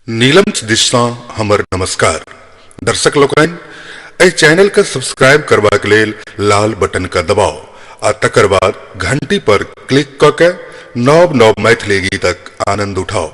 नीलम दिशा हमर नमस्कार दर्शक लोकन एहि चैनल के सब्सक्राइब करबा के लेल लाल बटन का दबाव आ तकर बाद घंटी पर क्लिक क के नव नव मैथिली गीतक आनंद उठाओ।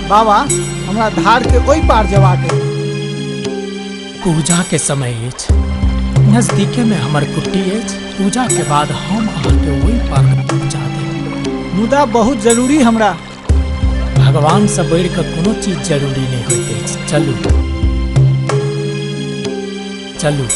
बाबा हमरा धार के ओई पार जेबाक है। पूजा के समय अछि, नजदीके में हमर कुट्टी अछि। पूजा के बाद हम अहाँके ओई पार पहुंचा देब। मुदा बहुत जरूरी हमरा। भगवान से बढ़ि कऽ कोनो चीज जरूरी नहीं होइत अछि। चलू चलू।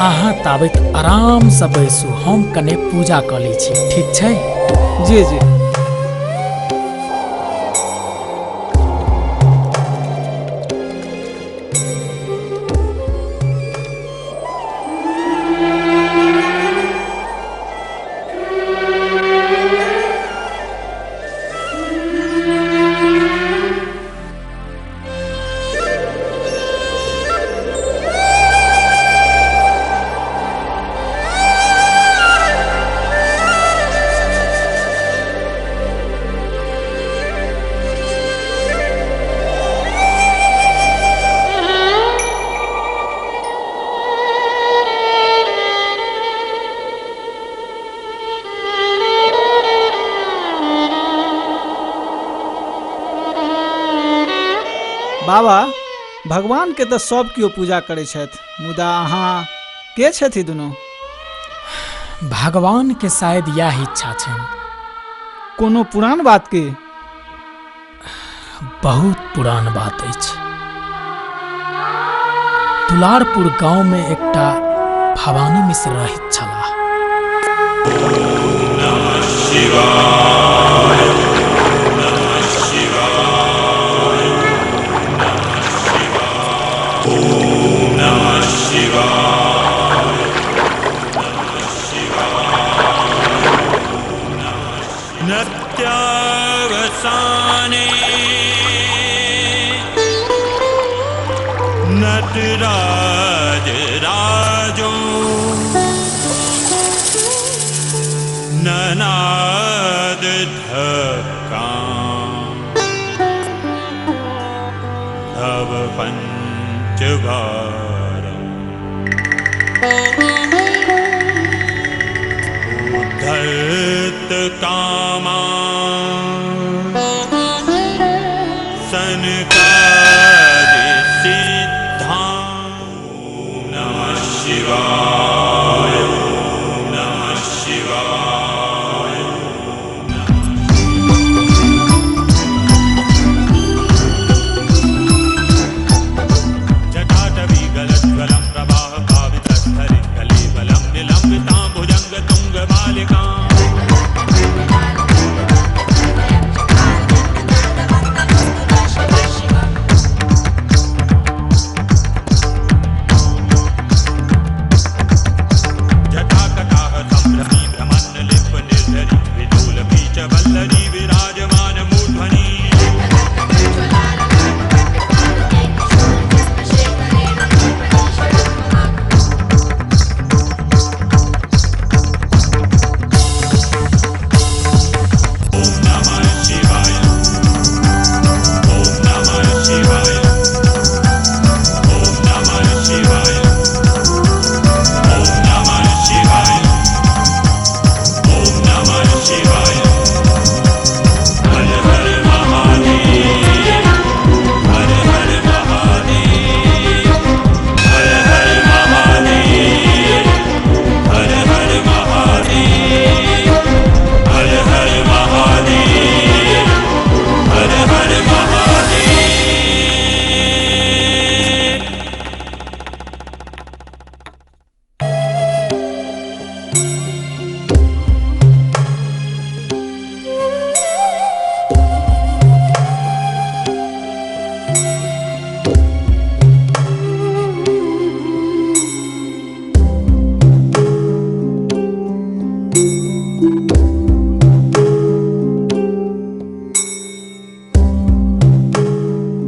अहाँ ताबत आराम से बैसू, हम कने पूजा क लै छी, ठीक छै? जी जी। बाबा भगवान के तो सब केओ पूजा करे छथि, मुदा अहाँ के छथि दुनू? भगवान के शायद यह इच्छा छनि। कोनो पुरान बात के? बहुत पुरान बात अछि। दुलारपुर गांव में एकटा भवानी मिश्र रहैत छलाह। नटराज राजो ननाद ढक्का तव पंचवारम् उद्धत कामा सनकादि सिद्धा। नमः शिवाय, नमः शिवाय। जटाटवी गलज्ज्वलं प्रवाह पावितस्थलिं कलेवलं निलम्बितां भुजङ्ग तुङ्गबालिकाम्। वल्लरी विराजमान मूर्धनि। ओम नमः शिवाय, ओम नमः शिवाय, ओम नमः शिवाय, ओम नमः शिवाय, ओम नमः शिवाय।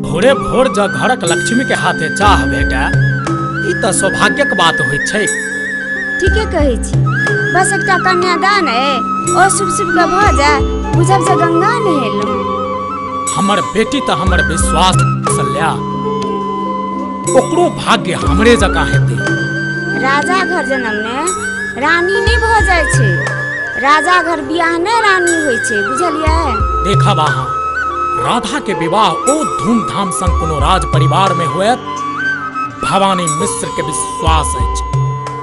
भोरे भोर जँ घरक लक्ष्मी के हाथे चाह भेटै ई तऽ सौभाग्यक बात होइत छै। ठीके कहै छी। बस एकटा कन्यादान है ओ शुभ शुभ के भऽ जाय, बुझब से गंगा नहेलहुँ। हमर बेटी तऽ हमर विश्वास सल्या, ओकरो भाग्य हमरे जकाँ हेतै। राजा घर जन्म ने रानी नहीं भऽ जाइ छै, राजा घर बियाह ने रानी होइ छै, बुझलियै? देखब अहाँ, राधा के विवाह ओ धूमधाम संग कोनो राज परिवार में होयत, भवानी मिश्र के विश्वास अछि।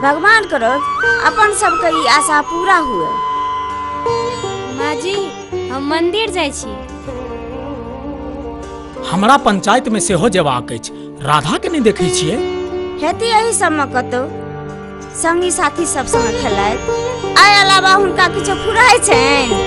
भगवान करो अपन सबके ई आशा पूरा हुए। माँ जी, हम मंदिर जाइ छी। हमरा पंचायत में सेहो जेबाक अछि, राधा के नहीं देखै छियै? हेती एही सबमे कतौ संगी साथी सब संग खेलाइत, आइ अलावा हुनका किछो फुराय छनि?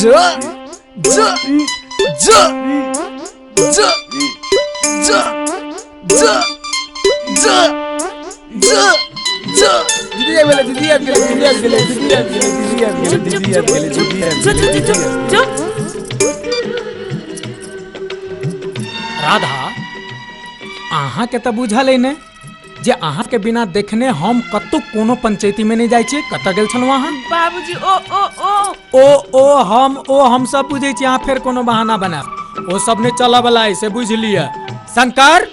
ज ज ज ज ज ज ज ज ज दीदी आ गेले दीदी आ गेले दीदी आ गेले दीदी आ गेले दीदी आ गेले दीदी आ गेले दीदी आ गेले दीदी आ गेले। राधा अहाँ के तो बुझल है ने जे अहाँ के बिना देखने हम कतौ कोनो पंचायती में नहीं जाय छी। कत गेल छलहुँ अहाँ? बाबूजी ओ हम सब बुझे छी। अहाँ फेर कोनो बहाना बनाब, ओ सब ने चला वाला है से बुझ लिया। शंकर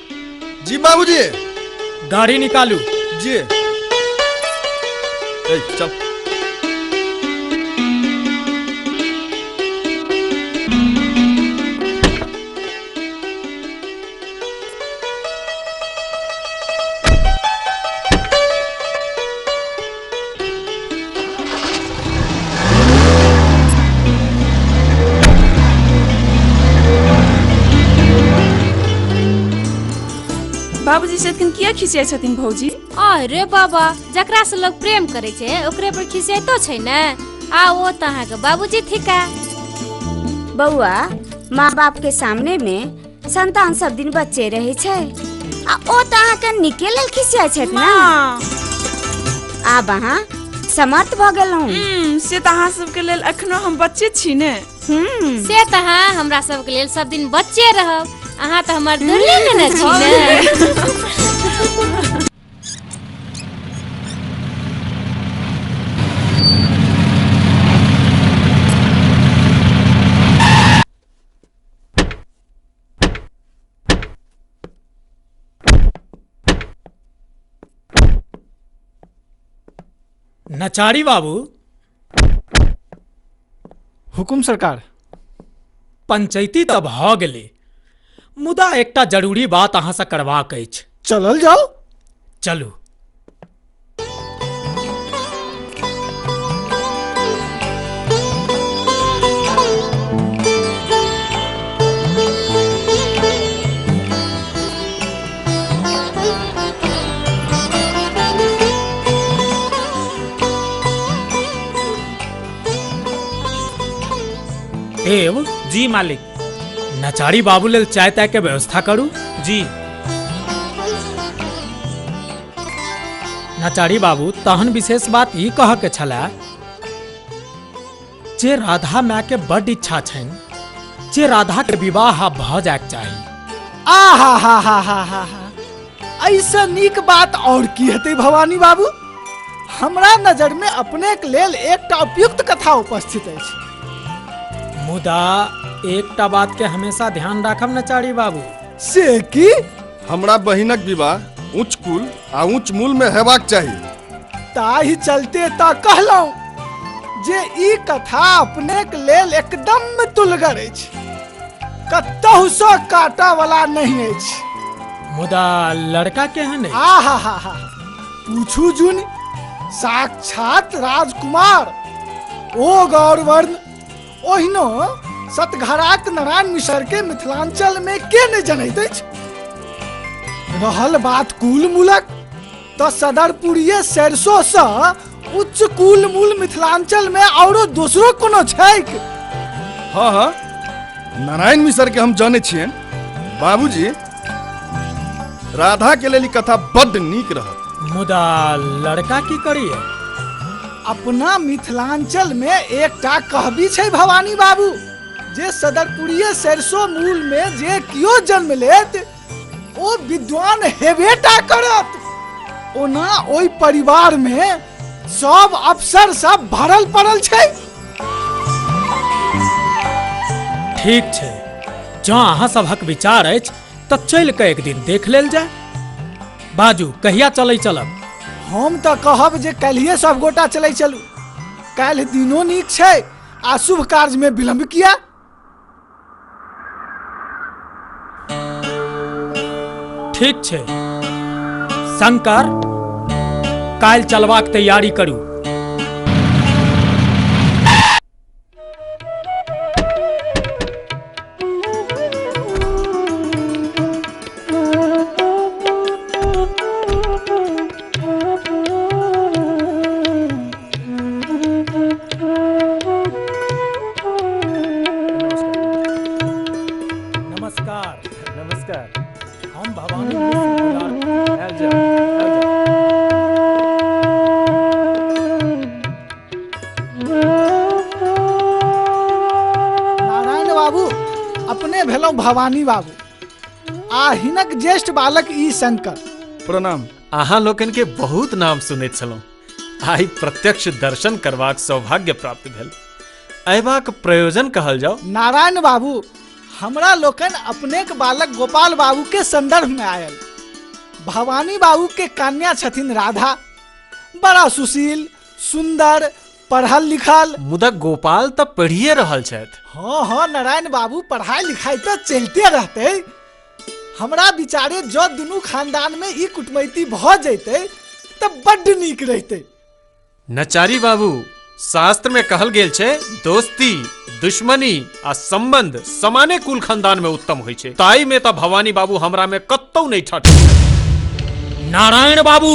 जी बाबूजी। गाड़ी निकालू। जी चल। बाबूजी से किया खिसियाइ छथिन भौजी? अरे बाबा, जकरा से लोग प्रेम करे छे ओकरे पर खिसियाइतो छे ने। आ वो त अहाँ के बाबूजी थिका। बउआ, माँ बाप के सामने में संतान सब दिन बच्चे रहे छे आ ओ त अहाँ के निके लेल खिसियाइ छथि ना। आब अहाँ समर्थ भ गेलहुँ। से त अहाँ सब के लेल अखनो हम बच्चे छी ने। से त हाँ, हमरा सब के लेल सब दिन बच्चे रहब। अहाँ तो हमार दुल्हन ने छी ने। नचारी बाबू। हुकुम सरकार। पंचायती तब भ गेलै, मुदा एकटा जरूरी बात अहाँ से करबाक अछि। चलल जाओ। चलू। एव जी मालिक। नचारी बाबू लेल चाय ताय के व्यवस्था करू। जी। नचारी बाबू, तहन विशेष बात ई कह के छला जे राधा माय के बड़ इच्छा छन जे राधा के विवाह भ जायक चाही। आहा हा हा हा हा हा। ऐसा नीक बात और की हेतै भवानी बाबू? हमरा नजर में अपने के लेल एकटा उपयुक्त कथा उपस्थित अछि। मुदा एकटा बात के हमेशा ध्यान राखब नचारी बाबू। से की? हमरा बहिनक विवाह उच्च कुल आ उच्च मूल में हेबाक चाहिए। ताहि चलते ता कहलहुँ जे ई कथा अपने के लेल एकदम तुलगर अछि, कतहु सँ काटा वाला नहीं अछि। मुदा लड़का केहन अछि? आहा हा हा, पूछू जुन, साक्षात राजकुमार, ओ गौरवर्ण, ओहिनो सतघराक नारायण मिश्र के मिथिलांचल में के नहीं जनैत अछि। रहल बात कुल मूलक, तो सदरपुरिये सरसों सँ उच्च कुल मूल मिथिलांचल में औरो दूसरो कोनो छैक? हाँ हाँ, नारायण मिश्र के हम जाने छिए। बाबूजी, राधा के लेल ई कथा बड्ड नीक रहत। मुदा लड़का की करिए? अपना मिथिलांचल में एकटा कहबी छै भवानी बाबू, जे सदरपुरिये सरसों मूल में जे कियो जन्म लेत ओ विद्वान हेबेटा करत। ओना ओई परिवार में सब अफसर सब भरल पड़ल छै। ठीक छै, जँ अहाँ सभक विचार अछि तऽ चलि कऽ एक दिन देख लेल जाय। बाजू, कहिया चलै चलब? हम तो कहब जे कलिये सब गोटा चलै चलू। काल्हि दिनो नीक छै आ शुभ कार्य में विलम्ब किया? ठीक छै शंकर, काल्हि चलबाक तैयारी करू। गेलहुँ भवानी बाबू आ हिनक ज्येष्ठ बालक ई शंकर। प्रणाम। अहाँ लोकन के बहुत नाम सुनैत छलहुँ, आइ प्रत्यक्ष दर्शन करबाक सौभाग्य प्राप्त भेल। अयबाक प्रयोजन कहल जाओ। नारायण बाबू, हमरा लोकन अपने के बालक गोपाल बाबू के संदर्भ में आयल। भवानी बाबू के कन्या छथिन राधा, बड़ा सुशील, सुंदर, पढ़ल लिखल। मुदा गोपाल तो पढ़िए रहल छथि। हाँ हाँ नारायण बाबू, पढ़ाई लिखाई तो चलते रहते। हमरा विचारे जो दुनू खानदान में ई कुटमैती भ जैते तब बड्ड नीक रहते। नचारी बाबू, शास्त्र में कहल गेल छै दोस्ती, दुश्मनी आ संबंध समाने कुल खानदान में उत्तम होइ छै। ताई में तो भवानी बाबू हमरा में कतौ नहीं ठट। नारायण बाबू,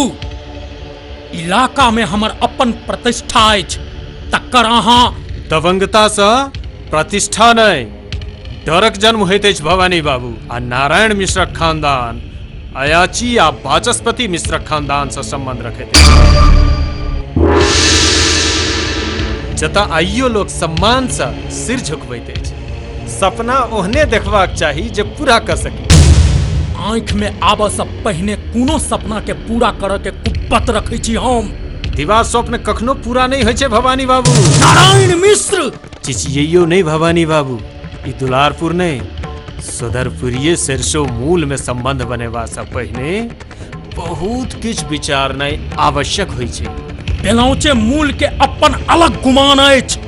इलाका में हमर अपन प्रतिष्ठा अछि, तकर अहाँ दबंगता से प्रतिष्ठा नहीं, डरक जन्म होइत अछि भवानी बाबू। आ नारायण मिश्रक खानदान अयाची आ वाचस्पति मिश्रक खानदान से संबंध रखैत अछि, जतऽ आइयो लोग सम्मान से सिर झुकबैत अछि। सपना ओहने देखबाक चाही जे पूरा कर सकी। आँख में आबऽ से पहिने कोनो सपना के पूरा करऽ के कुप्पत रखै छी हम। दीवार स्वप्न कखनो पूरा नहीं होइ छै भवानी बाबू। नारायण मिश्र, चिचियैयो नहीं भवानी बाबू, ई दुलारपुर नहीं, सदरपुरिये सरसों मूल में संबंध बनेबा से पहिने बहुत किछ विचारनाइ आवश्यक होइ छै। बेलौचे मूल के अपन अलग गुमान अछि।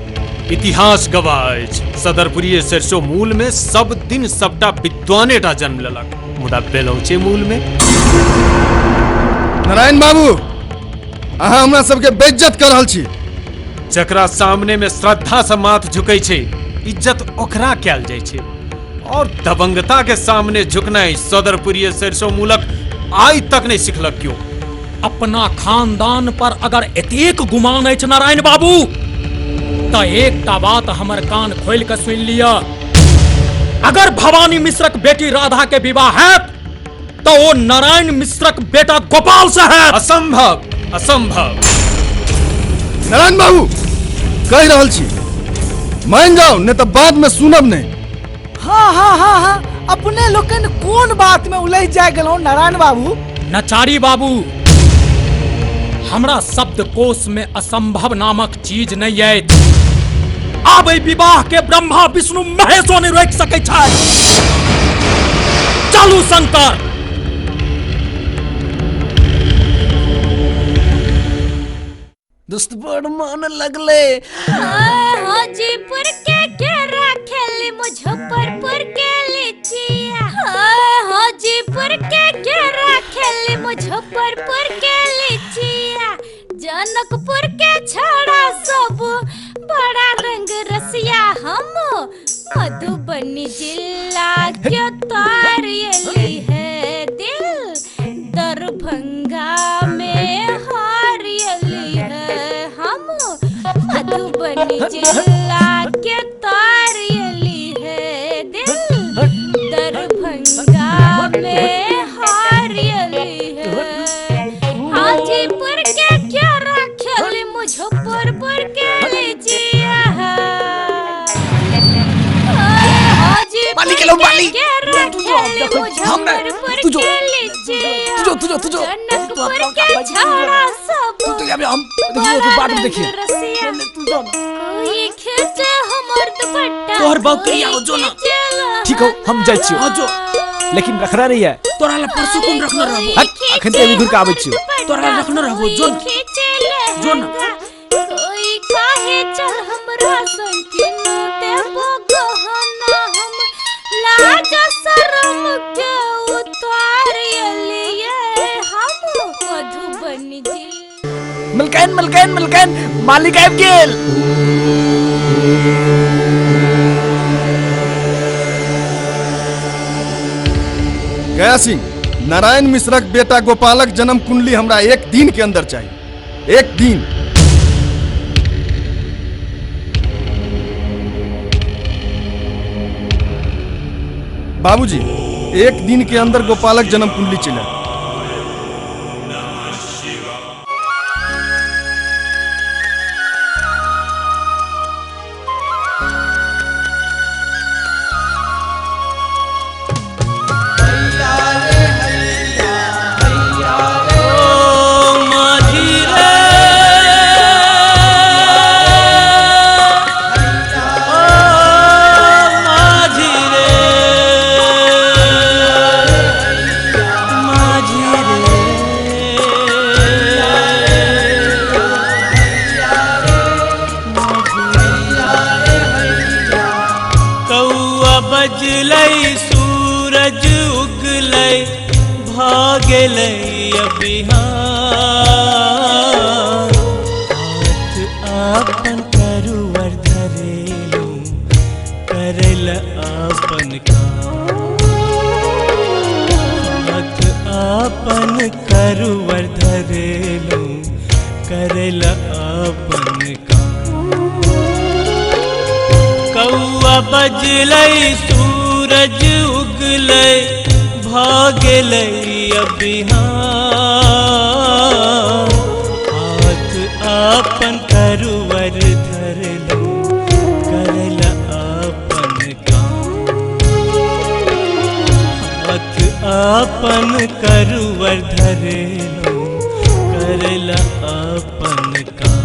इतिहास गवाह अछि, सदरपुरिये सरसों मूल में सब दिन सबटा विद्वाने टा जन्म लेलक, मुदा बेलौचे मूल में। नारायण बाबू, अहाँ हमरा सबके बेइज्जत कर रहल छी। जकरा सामने में श्रद्धा से माथ झुकै छै, इज्जत ओकरा कैल जाइ छै, और दबंगता के सामने झुकनाइ सदरपुरिये सरसों मूलक आइ तक नहीं सिखलक क्यों। अपना खानदान पर अगर एतेक गुमान अछि नारायण बाबू, तो एकटा बात हमर कान खोल के सुन लिया। अगर भवानी मिश्रक बेटी राधा के विवाह हैत तो वो नारायण मिश्रक बेटा गोपाल से हैत। असंभव, असंभव। नारायण बाबू, कहि रहल छी, मान जाओ नहीं तो बाद में सुनब नहीं। हाँ हाँ हाँ हाँ, अपने लोकन कोन बात में उलझ जाय गेलहुँ नारायण बाबू। नचारी बाबू, हमरा शब्दकोश में असंभव नामक चीज नहीं अछि। आब एहि विवाह के ब्रह्मा विष्णु महेशो नहीं रोकि सकै छै। चलू शंकर। दोस्त बड़ मन लगले। हाजीपुर के केरा खेली, मुजफ्फरपुर के लिचिया। हाजीपुर के केरा खेली, मुजफ्फरपुर के लिचिया। जनकपुर के छड़ा सब बड़ा रंग रसिया। हम मधुबनी जिला के तारियली है दिल, दरभंगा में हारियली है। हम मधुबनी जिला के तारियली है दिल, दरभंगा में हारियली है। हाजीपुर के केरा खेली, मुजफ्फरपुर के लिचिया। हाजीपुर के केरा खेली, मुजफ्फरपुर के लिचिया। जनकपुर के छड़ा सब बड़ा रंग रसिया। कोई खींचे हमर दुपट्टा, तोहर बकरी आओ जो ना। ठीक हो, हम जाइ छियो। आओ जो, लेकिन रखना नहीं है। तोरा ला परसों कोन रखना रहबो। अखन ते अभी घुर के आबै छियो। तोरा ला रखना रहबो जो जो ना। कोई काहे चल हमरा संग किनो देबो गहना। हम लाज शरम के उतारियलिए। हम मधुबनी जिला। मलकैन मलकैन मलकैन, मालिक आबि गेल। गया सिंह, नारायण मिश्रक बेटा गोपालक जन्म कुंडली हमरा एक दिन के अंदर चाहिए। एक दिन। बाबूजी, एक दिन के अंदर गोपालक जन्म कुंडली चला। गेलै बिहान हाथ आपन करुवर धरेलू करल आपन काम हाथ आपन करुवर धरेलू करल आपन काम कौआ बजलै सूरज उगलै भागलै बिहान हाथ आपन करुवर धरलू करल आपन काम हाथ आपन करुवर धरलू करल आपन काम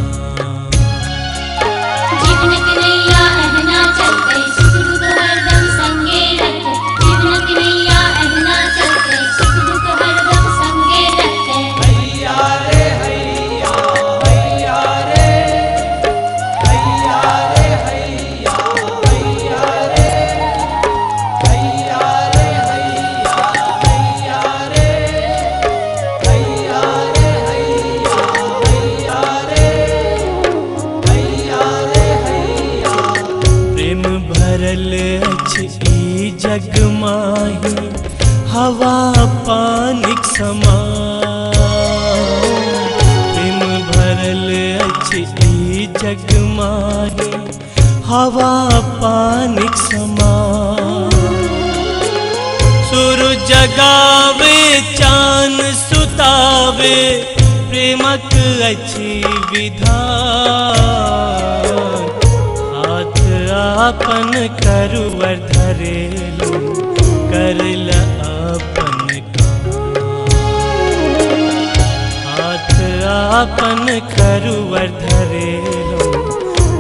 जीवन कन्हैया अहना चलते सुख दुख हरदम संगे रहते जीवन कन्हैया अहना चलते सुख दुख हरदम संगे रहते हैया रे हैया हैया रे हैया रे हैया हैया रे हैया रे हैया हैया रे हैया रे हैया हैया रे हैया प्रेम भरल अछि ई जग माही हवा पानिक समान प्रेम भरल अछि ई जग माही हवा पानिक समान सूरज जगावे चान सुतावे प्रेमक अछि विधान हाथ आपन करुवर धरेलू करल आपन काम हाथ आपन करुवर धरेलू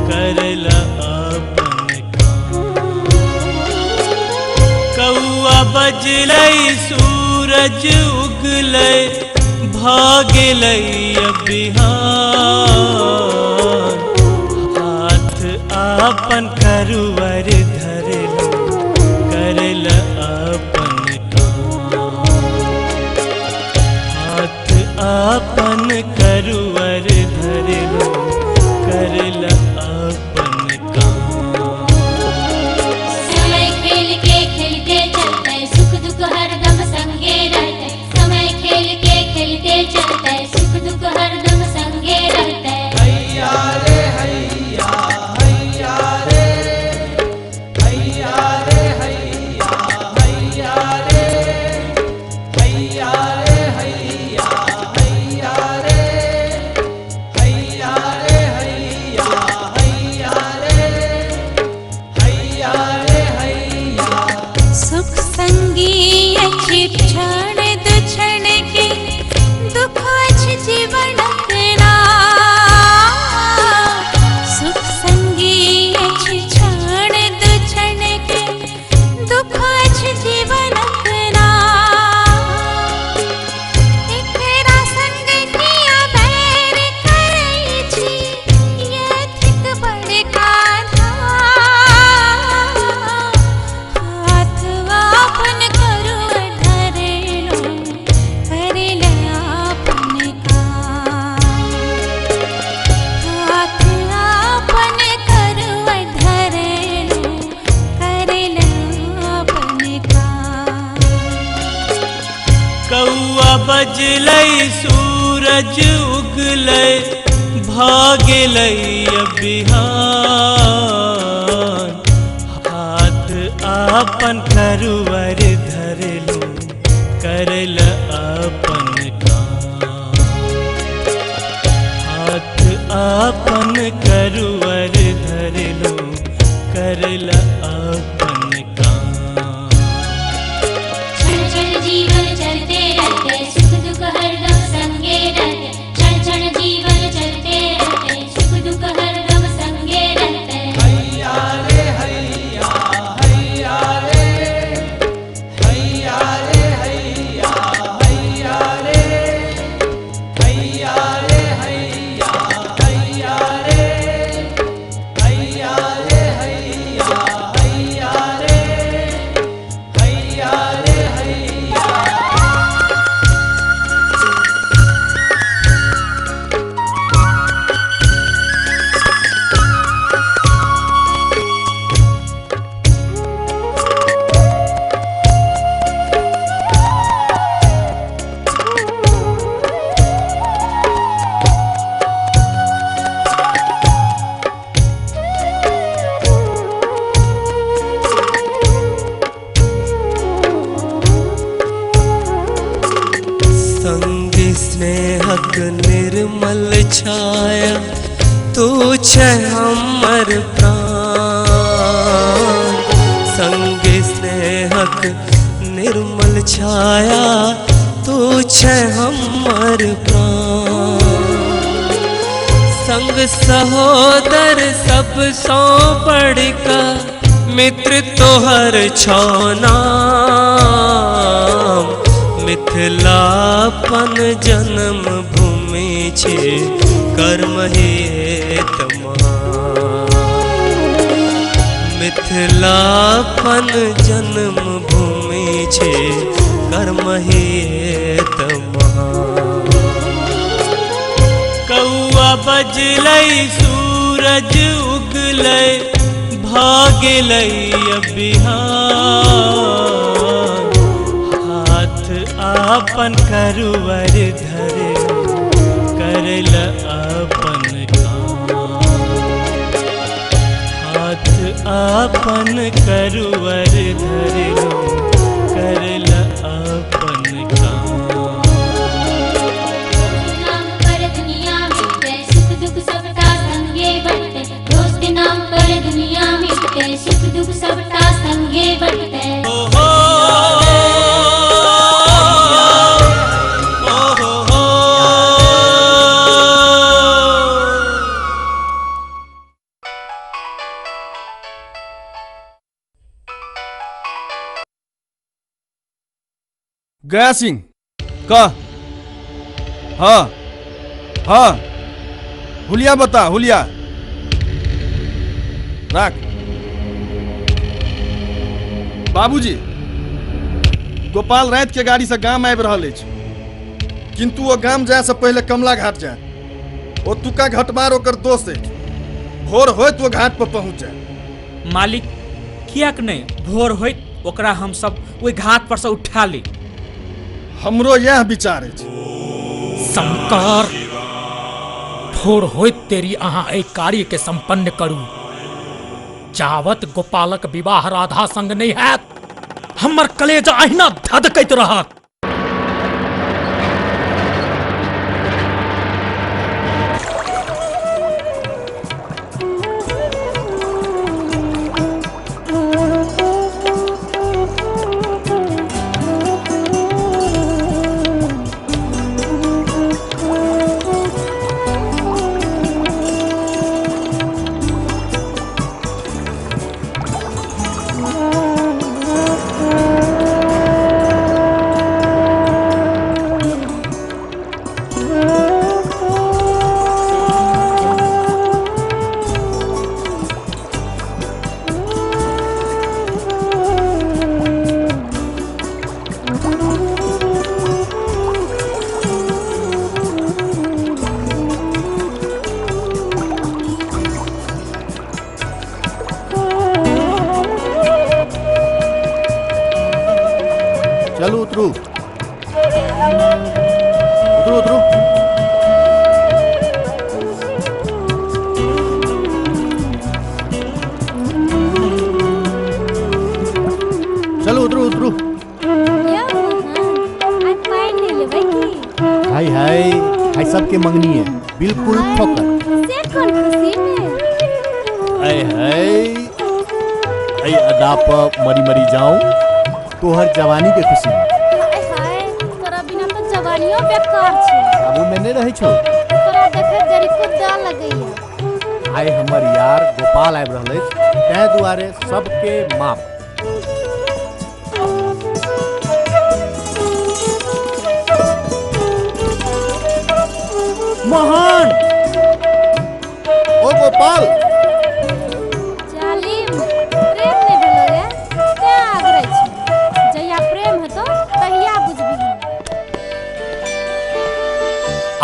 करल आपन काम कौआ बजलै सूरज उगलै भागलै बिहान हाथ आपन करुवर धरलू करल आपन काम हाथ आपन करुवर धरलू करल आपन काम समय खेल के खेलते चलते सुख दुख हरदम संगे रहते समय खेल के खेलते चलते सुख दुख हरदम संगे रहते हैया रे हैया हैया रे हैया रे हैया हैया रे हैया रे हैया हैया रे हैया रे हैया हैया रे हैया रे हैया सुख संगी अछि क्षण दु क्षण के दुख अछि जीवन ना सुख संगी अछि क्षण दु क्षण के दुख अछि जीवन ना एकरा संग किया बैर करै छी यथिक बड़ कान्हा हाथ आपन करुवर धरेलू करल आपन काम हाथ आपन करुवर धरेलू करल आपन काम कौआ बजलै सूरज उगलै भागलै बिहान हाथ आपन करुवर धरलू करल आपन काम हाथ आपन करुवर धरलू करल आपन काम क्षण क्षण जीवन चलते रहते सुख दुख हरदम संगे रहते क्षण क्षण जीवन चलते रहते सुख दुख हरदम संगे रहते हैया रे हैया हैया रे हैया रे हैया हैया रे हैया रे हैया हैया रे हैया रे हैया निर्मल छाया तू छे हमर प्राण संग स्नेहक निर्मल छाया तू छे हमर प्राण संग सहोदर सब सौ बढ़ का मित्र तोहर छौनाम मिथिलापन जन्म भूमि छे कर्म हेत मिथिलापन जन्म भूमि छे कर्म हेत कौआ बजलै सूरज उगलै भागलै बिहान हाथ आपन करुवर धरे करल अपन काम हाथ आपन करुवर धरे करल अपन काम नाम पर दुनिया मिटे सुख दुख सबटा संगे बटते दोस्त नाम पर दुनिया मिटे सुख दुख सबटा संगे बटते गया सिंह का हाँ हाँ हुलिया बता हुलिया राख बाबूजी गोपाल रात के गाड़ी से गांव आबि रहल अछि किंतु वो गांव जाए से पहले कमला घाट जाए ओतुका घटबार ओकर दोस्त अछि भोर होइत वो घाट पर पहुंच जाए मालिक कियाक नहीं भोर होइत ओकरा हम सब ओई घाट पर से उठा ली हमरो यह विचार अछि शंकर भोर होइत तेरी अहाँ एहि कार्य के संपन्न करू जावत गोपालक विवाह राधा संग नहीं हैत हमर कलेजा अहिना धधकैत रहत चलो उतरो उतरो उतरो चलो उतरो उतरो हाय हाय हाय सबके मंगनी है बिल्कुल फोकस हाय हाय हाय अदा पर मरी मरी जाऊं तोहर जवानी के खुशी में तोरा बिना तो जवानियों बेकार छे काबू में नहीं रहे छो तोरा देखे जरी खुद डर लगैया आय हमर यार गोपाल आबि रहल अछि तै दुआरे सबके माफ मोहन ओ गोपाल जालिम प्रेम नहीं भेलो रे ते आग्रह छी जहिया प्रेम हेतो तहिया बुझबी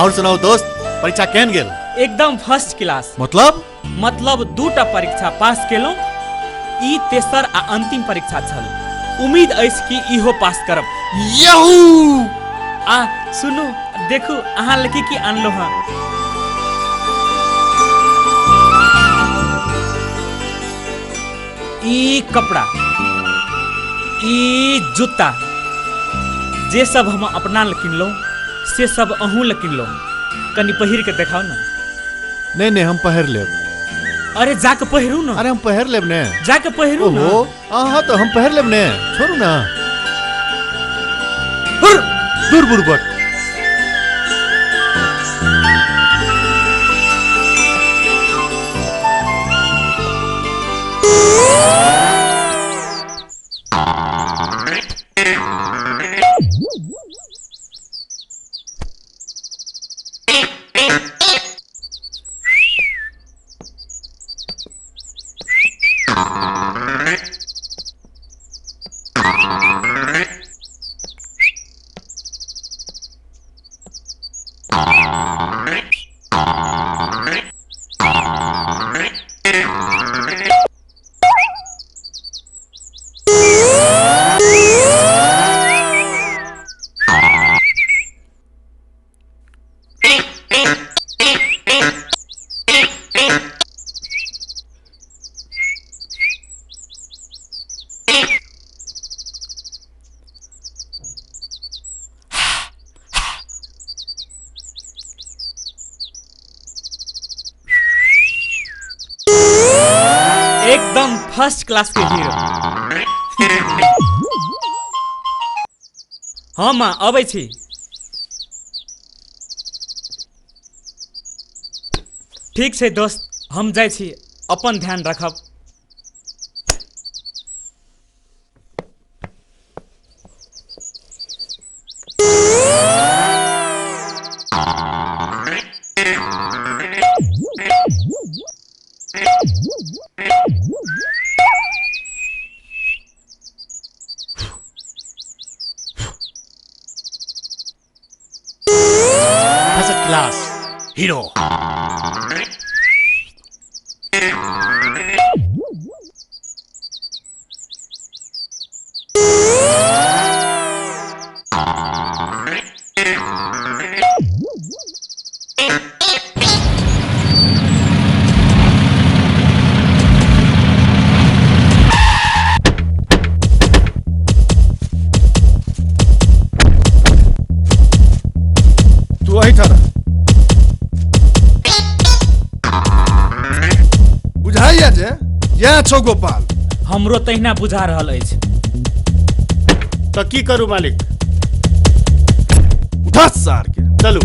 और सुनाओ दोस्त परीक्षा केहन गेल एकदम फर्स्ट क्लास मतलब दूटा परीक्षा पास केलहुँ ई तेसर आ अंतिम परीक्षा छल उम्मीद अछि कि इहो पास करब यहू आ सुनू देखू अहाँ लकी की आनलो हँ ई कपड़ा ई जूता जे सब हम अपना ल किनलहुँ से सब अहूँ ल किनलहुँ कनी पहिर के देखाओ ना। नहीं नहीं हम पहर लेब। अरे जाके पहिरू ना। अरे हम पहर लेब ने। जाके पहिरू ना। ओहो हाँ तो हम पहर लेब ने, छोड़ू ना। दूर बुड़बक। एकदम फर्स्ट क्लास के हीरो। हाँ माँ अबै छी। ठीक छै दोस्त, हम जाइ छी, अपन ध्यान रखब। First class hero. तू वही ठहरा। बुझाइया जे यह छौ गोपाल। हमरो तहिना बुझा रहल अछि। तो की करू मालिक? उठा सार के चलू।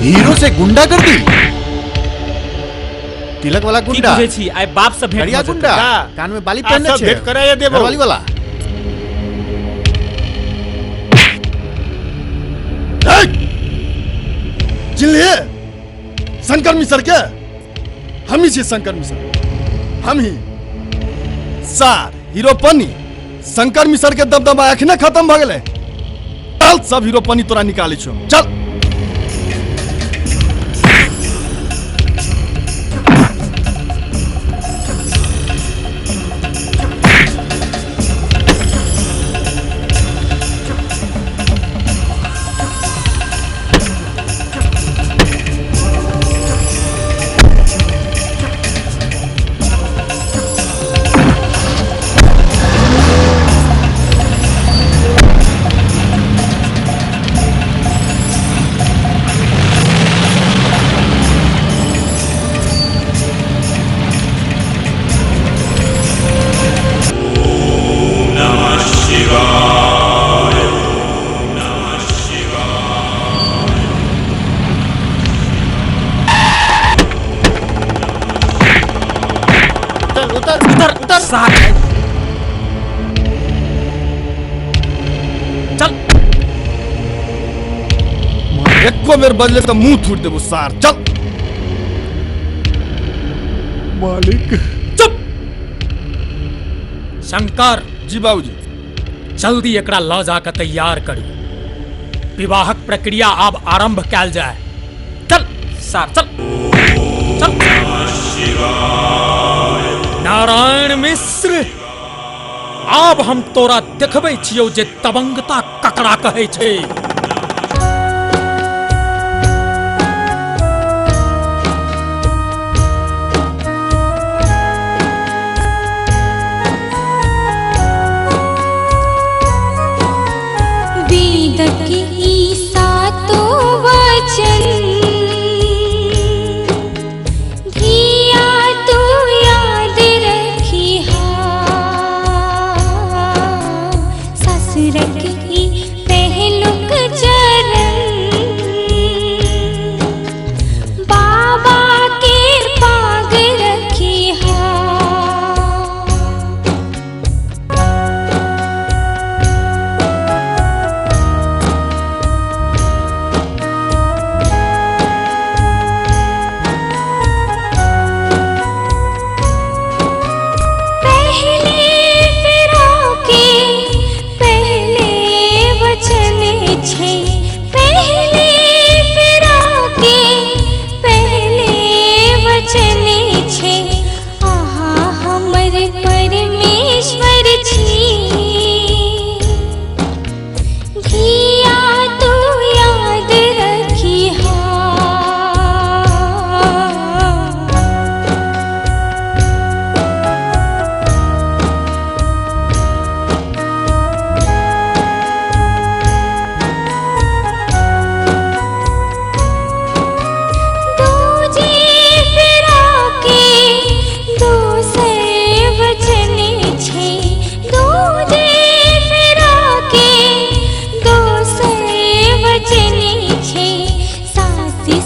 हीरो से गुंडा कर दी। तिलक वाला गुंडा। की बुझै छी आइ बाप से भेंट बढ़िया भऽ जेतै। गुंडा। कान में बाली पहनने सब छे। भेंट कराइए देबो। घरवाली वाला। चिल्लिए शंकर मिश्र के। हम ही छे शंकर मिश्र। हम ही सार हीरो पन्नी। शंकर मिश्र के दबदबा अखने खत्म भ गेले। चल सब हीरो पन्नी तोरा निकालै छौ। चल। उतर साहब। चल। एको बेर बजले तो मुंह थूट देबो सार। चल। मालिक। चुप। शंकर। जी बाबूजी। जल्दी एकरा ल जाकर तैयार करू। विवाहक प्रक्रिया आब आरंभ कैल जाए। चल सार चल। चल। नारायण मिश्र, आब हम तोरा देखबै छियौ जे दबंगता ककरा कहै छै।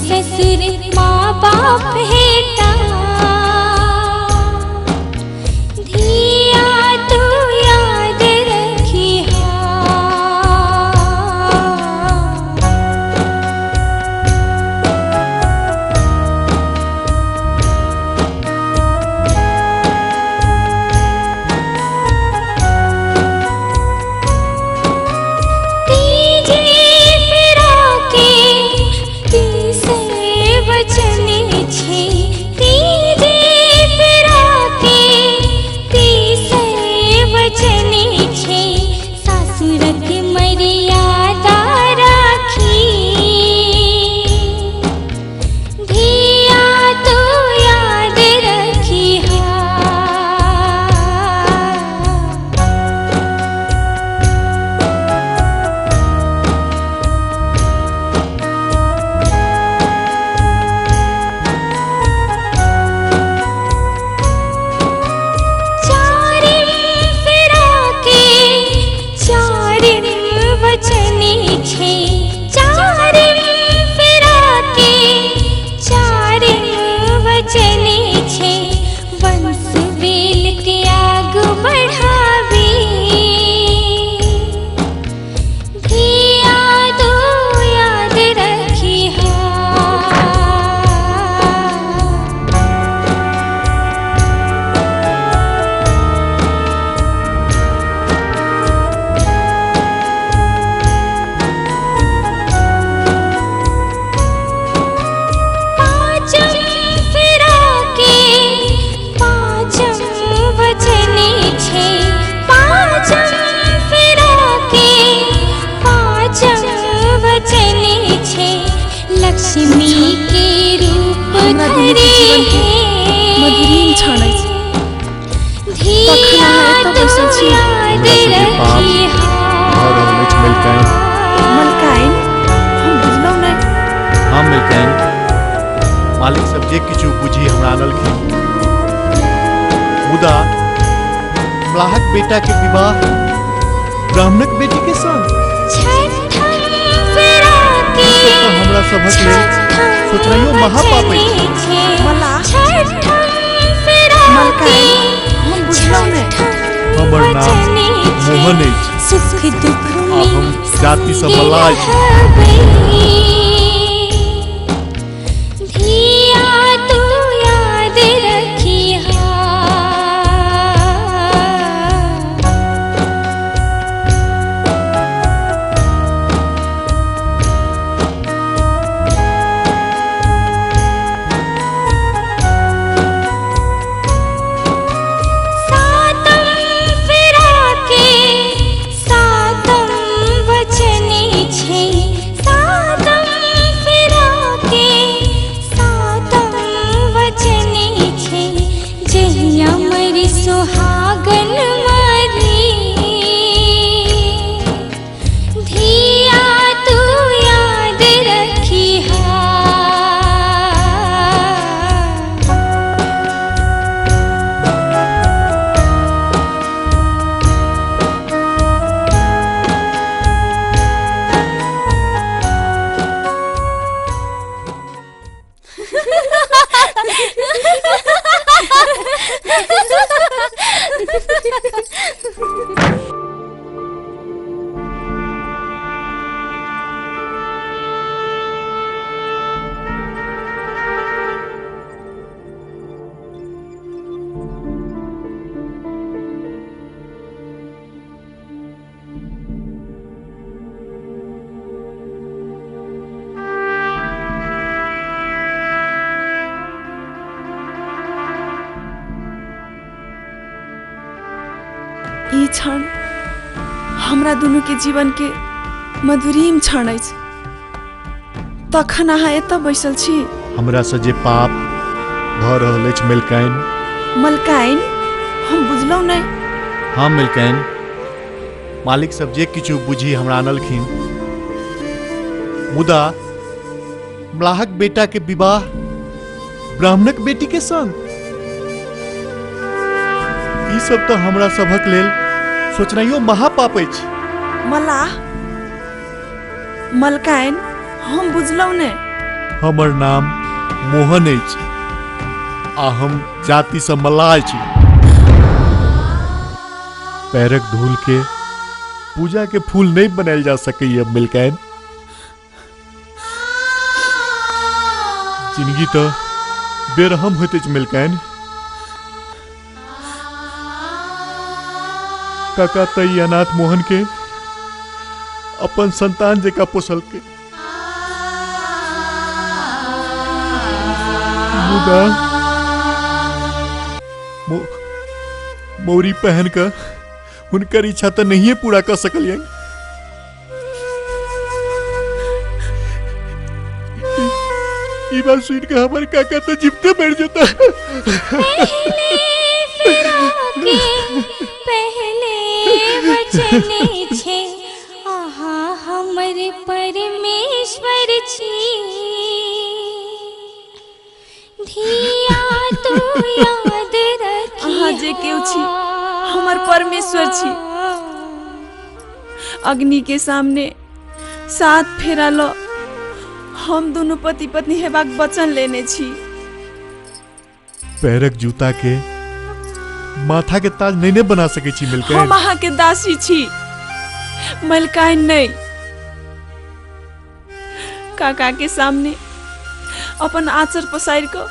ससुर माँ बाप हेता धिया तू याद रखिहा तीजे फिरा के तीसरे वचन छे तीजे फिरा के तीसरे वचन छे सासुरक मर्यादा राखी धिया तो याद रखिहा चारिम फिरा के चारिम वचन छे चारिम फिरा के चारिम वचन छे वंश वेल के आग बढ़ावे धिया तो याद रखिहा पाँचम फिरा के पाँचम वचन छे पाँचम फिरा के पाँचम वचन छे लक्ष्मी के रूप धरे मधुरीम छानै छै धिया तो याद रखिहा मलकाइन हम बुझलौ नै हाँ मिलकैन मालिक सब जे किछु बुझी हमरा आनलखिन मुदा मलाहक बेटा के विवाह ब्राह्मणक बेटी के संग छठम फिरा के तो हमरा सभक लेल सोचनाइयो महापाप अछि छठम फिरा के हम बुझलौ नै हमर नाम मोहन अछि सुख दुख आ हम जाति सँ मल्लाह छी धिया तू याद रखिहा सातम फिरा के सातम वचन छे सातम फिरा के सातम वचन छे जहिया मरी सुहागन मरी धिया तू याद रखिहा ई क्षण हमरा दुनू के जीवन के मधुरीम क्षण अछि तखन अहाँ एतऽ बैसल छी हमरा से जे पाप भऽ रहल अछि मिलकैन मलकाइन हम बुझलौ नै हाँ मिलकैन मालिक सब जे किछु बुझी हमरा आनलखिन मुदा मलाहक बेटा के विवाह ब्राह्मणक बेटी के संग ई सब तो हमरा सभक लेल सोचनाइयो महापाप अछि मलाह मलकाइन हम बुझलौ नै हमर नाम मोहन अछि आ हम जाति से मल्लाह छी। पैरक धूल के पूजा के फूल नहीं बनायल जा सकैया मिलकैन। जिंदगी तो बेरहम होते मिलकैन। काका तई अनाथ मोहन के अपन संतान जेका पोसल के मुदा मौरी पहन कर उनकर इच्छा तो नहीं पूरा कर सकलिए। ई बात सुन के हमारे काका तो जिपते बैठ जाता। पहले वचने छे आहा हमर परमेश्वर छी धिया तो याद रखी। अहाँ जे केओ छी हमर परमेश्वर छी। अग्नि के सामने साथ फेरा लो हम दोनों पति पत्नी हेबाक वचन लेने छी। पैरक जूता के माथा के ताज नहीं बना सके छी मिलकैन। हम अहाँ के दासी छी मलकाइन नहीं। काका के सामने अपन आचर पसार को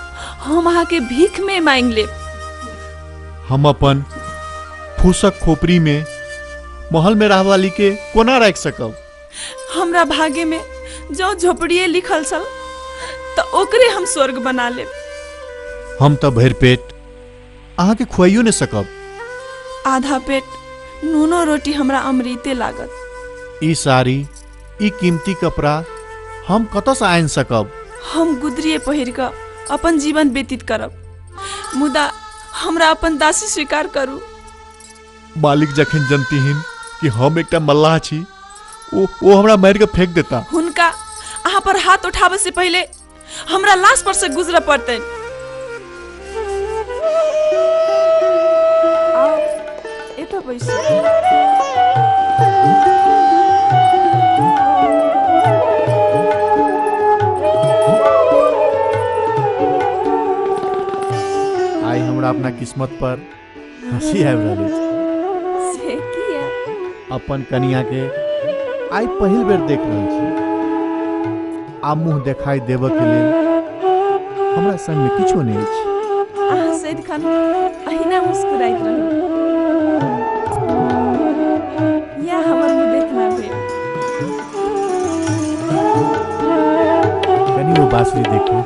हम अहाँ के भीख में मांग ले। हम अपन फूसक खोपड़ी में महल में रह वाली के कोना रख सकब। हमरा भाग्य में जो झोपड़िए लिखल छल तो ओकरे हम स्वर्ग बना ले। हम तो भर पेट अहाँ के खुआइयो नहीं सकब। आधा पेट नूनो रोटी हमरा अमृते लागत। ई साड़ी ई कीमती कपड़ा हम कत से आन सकब। हम गुदरिए पहिर कर अपन जीवन व्यतीत करब मुदा हमरा अपन दासी स्वीकार करू। मालिक जखन जनतीहीन कि हम एकटा मल्लाह छी वो हमरा मार के फेंक देता। हुनका अहाँ पर हाथ उठावे से पहले हमरा लाश पर से गुजर पड़ते। एतो आई हमरा अपना किस्मत पर हंसी आबि रहल अछि। से किया अपन कनिया के आई पहिल बेर देख रहल छी। आ मुंह देखाई देबऽ के लेल हमरा संग में किछो नहीं अछि। अहाँ सदिखन अहिना मुस्कुराइत रहू। या हमर मुंह देखना भेल। कनी वो बांसुरी देखू।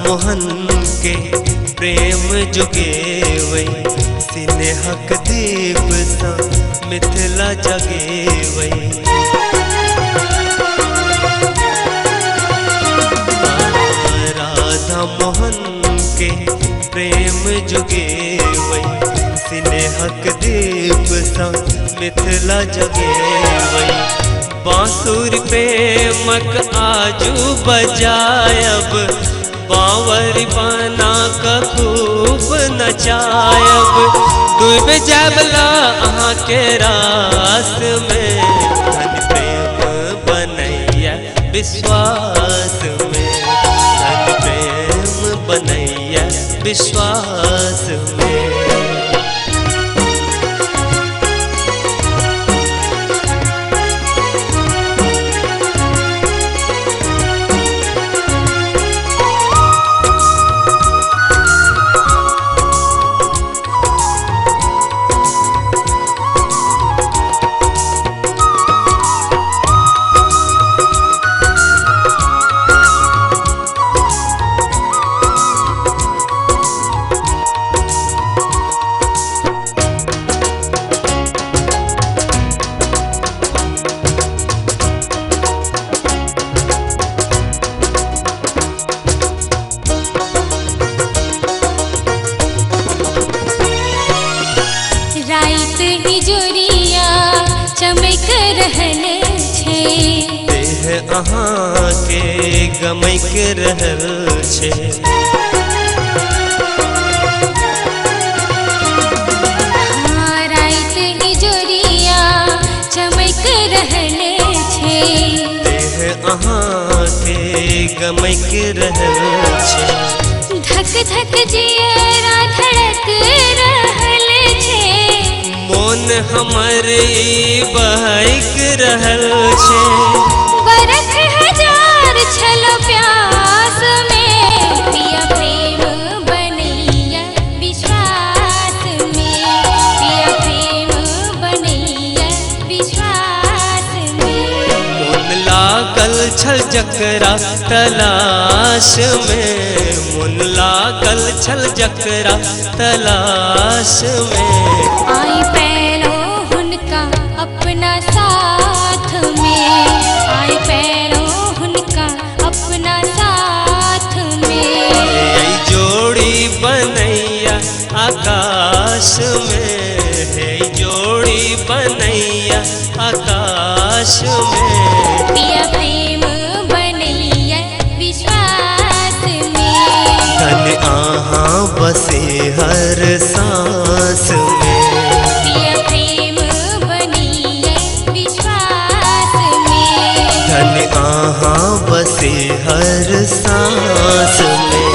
मोहन के प्रेम जुगे वै सिनेहक दीप सा मिथिला जगे वै राधा मोहन के प्रेम जुगे वै सिनेहक दीप सा मिथिला जगे वै बांसुर प्रेमक आजू बजायब बांवर बना का खूब नचायब डूब जाबला अहाँ के रास में धन प्रेम बनैया विश्वास में धन प्रेम बनैया विश्वास में रात हिजोरिया चमक रहल छे देह अहाँ के गमक रहल छे हाँ, रात हिजोरिया चमक रहल छे देह अहाँ के गमक रहल छे धक धक जियरा धड़क रहल छे मोन हमर बहक रहल छे बरख हजार छलो प्यास में पिया प्रेम बनैया विश्वास में पिया प्रेम बनैया विश्वास में मोन लागल छल जकरा तलाश में मोन लागल छल जकरा तलाश में आई पैरो हुनका अपना साथ में आई पैरो हुनका अपना साथ में यही जोड़ी बनैया आकाश में है जोड़ी बनैया आकाश में पिया प्रेम बनैया विश्वास में धन आहाँ बसे हर सांस में पिया प्रेम बनैया विश्वास में धन आहाँ बसे हर सांस में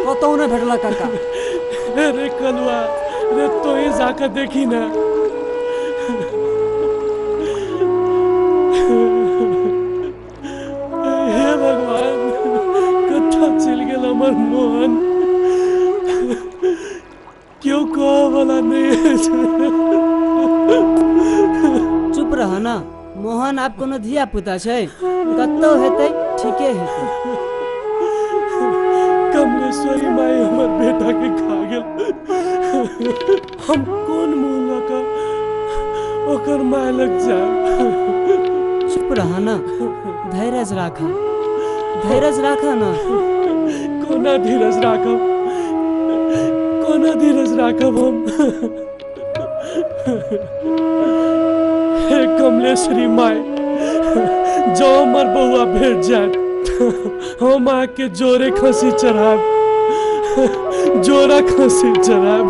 कतौ न भेटला काका अरे कलुआ रे तो ही जाकर देखी ना हे भगवान कत्ता चल गेल हमर मोहन क्यों कह वाला नहीं चुप रह ना मोहन आप कोनो धिया पुता छै कत्तो हेतै ठीके हेतै कमलेश्वरी माई हमर बेटा के खा गेल हम कौन मुंह लगा ओकर माय लग जाए चुप रह ना धैर्य राखा ना कोना धीरज राखब हम हे कमलेश्वरी माई जो हमर बउआ भेट जाए हम आके जोरे खसी चढ़ाब जोरा खसी चढ़ाब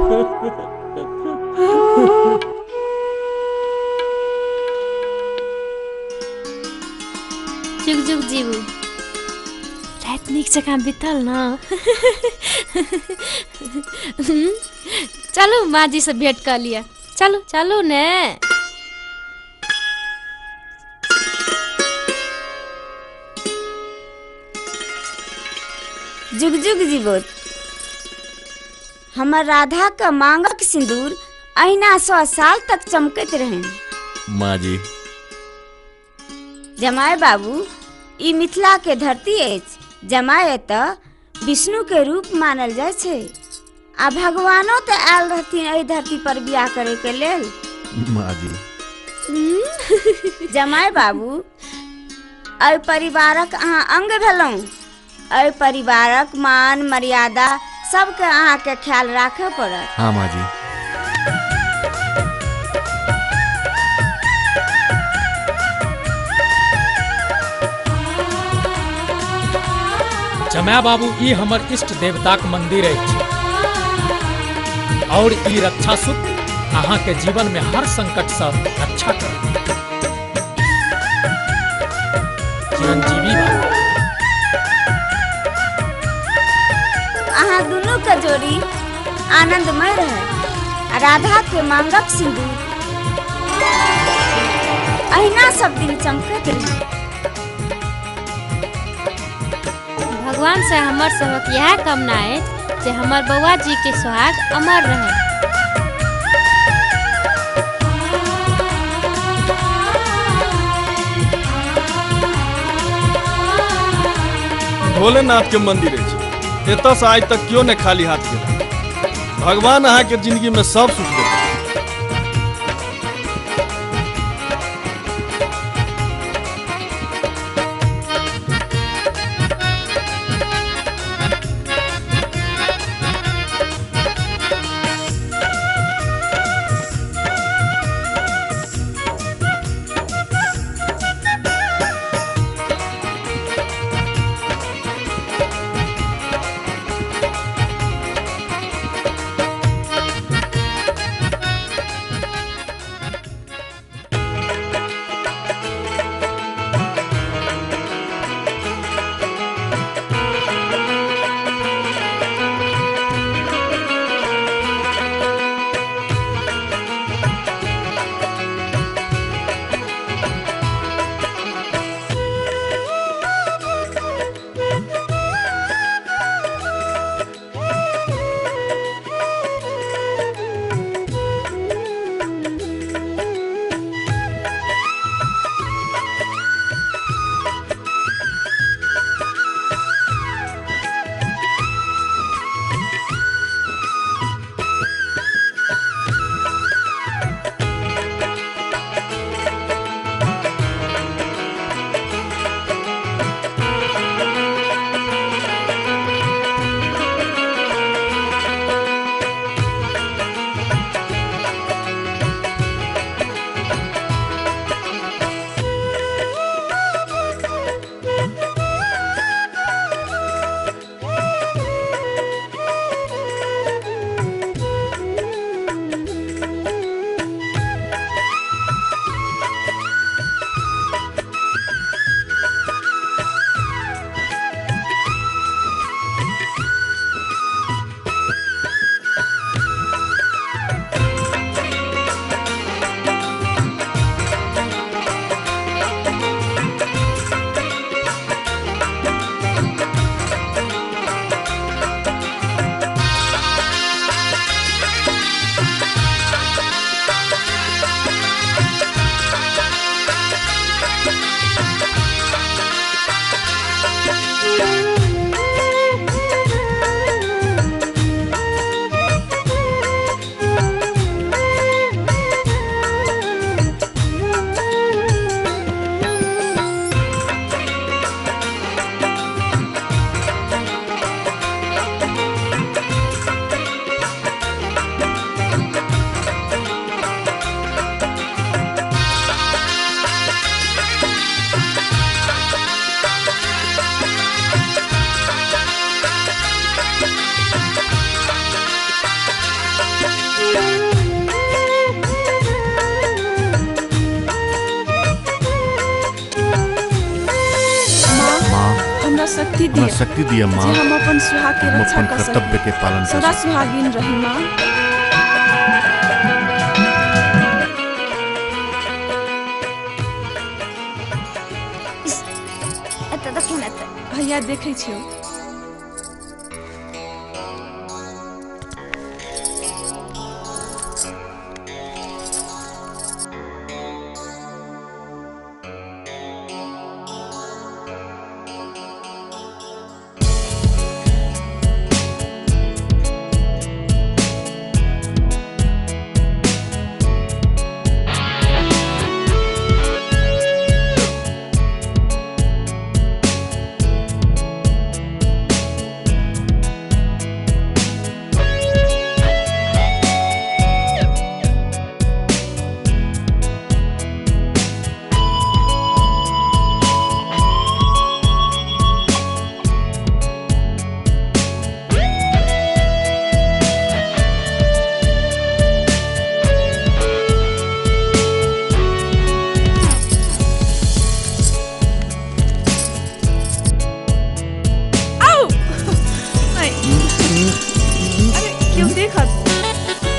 जुग जुग जीवू रात नीक जकाँ बीतल न। चलू माँ जी से भेंट कर लिया। चलू चलू ने। जुग जुग जीवोत। हमर राधा का मांगक सिंदूर अहिना 100 साल तक चमकत रहे। माँ जी जमाए बाबू, ई मिथिला के धरती अछि। जमाए त विष्णु के रूप मानल जाय छै, आ भगवानो त आयल रहथिन एहि धरती पर बियाह करे के लेल। माँ जी जमाए बाबू, एहि परिवारक अहाँ अंग भेलहुँ। एहि परिवारक मान मर्यादा सबके अहाँ के ख्याल राखे पड़त। हाँ माँ जी। जमाया बाबू, ई हमर इष्ट देवताक मंदिर अछि और ई रक्षा सूत्र अहाँ के जीवन में हर संकट से रक्षा करत। चिरंजीवी बाबू। अहाँ दोनों के जोड़ी आनंदमय रहे। राधा के मांगक सिंदूर अहिना सब दिन चमकत रहे। भगवान से हमर सबक यह कामना है जे हमर बउआ जी के सुहाग अमर रहे। भोलेनाथ के मंदिर अछि। एतऽ से आज तक क्यों ने खाली हाथ गेला। भगवान अहाँ के जिंदगी में सब सुख देता। शक्ति हमरा दिए शक्ति दिए माँ। जे हम अपन सुहाग के हम रक्षा अपन कर कर्तव्य के पालन कर सदा सकी। सुहागिन रही माँ। भैया देखे छियो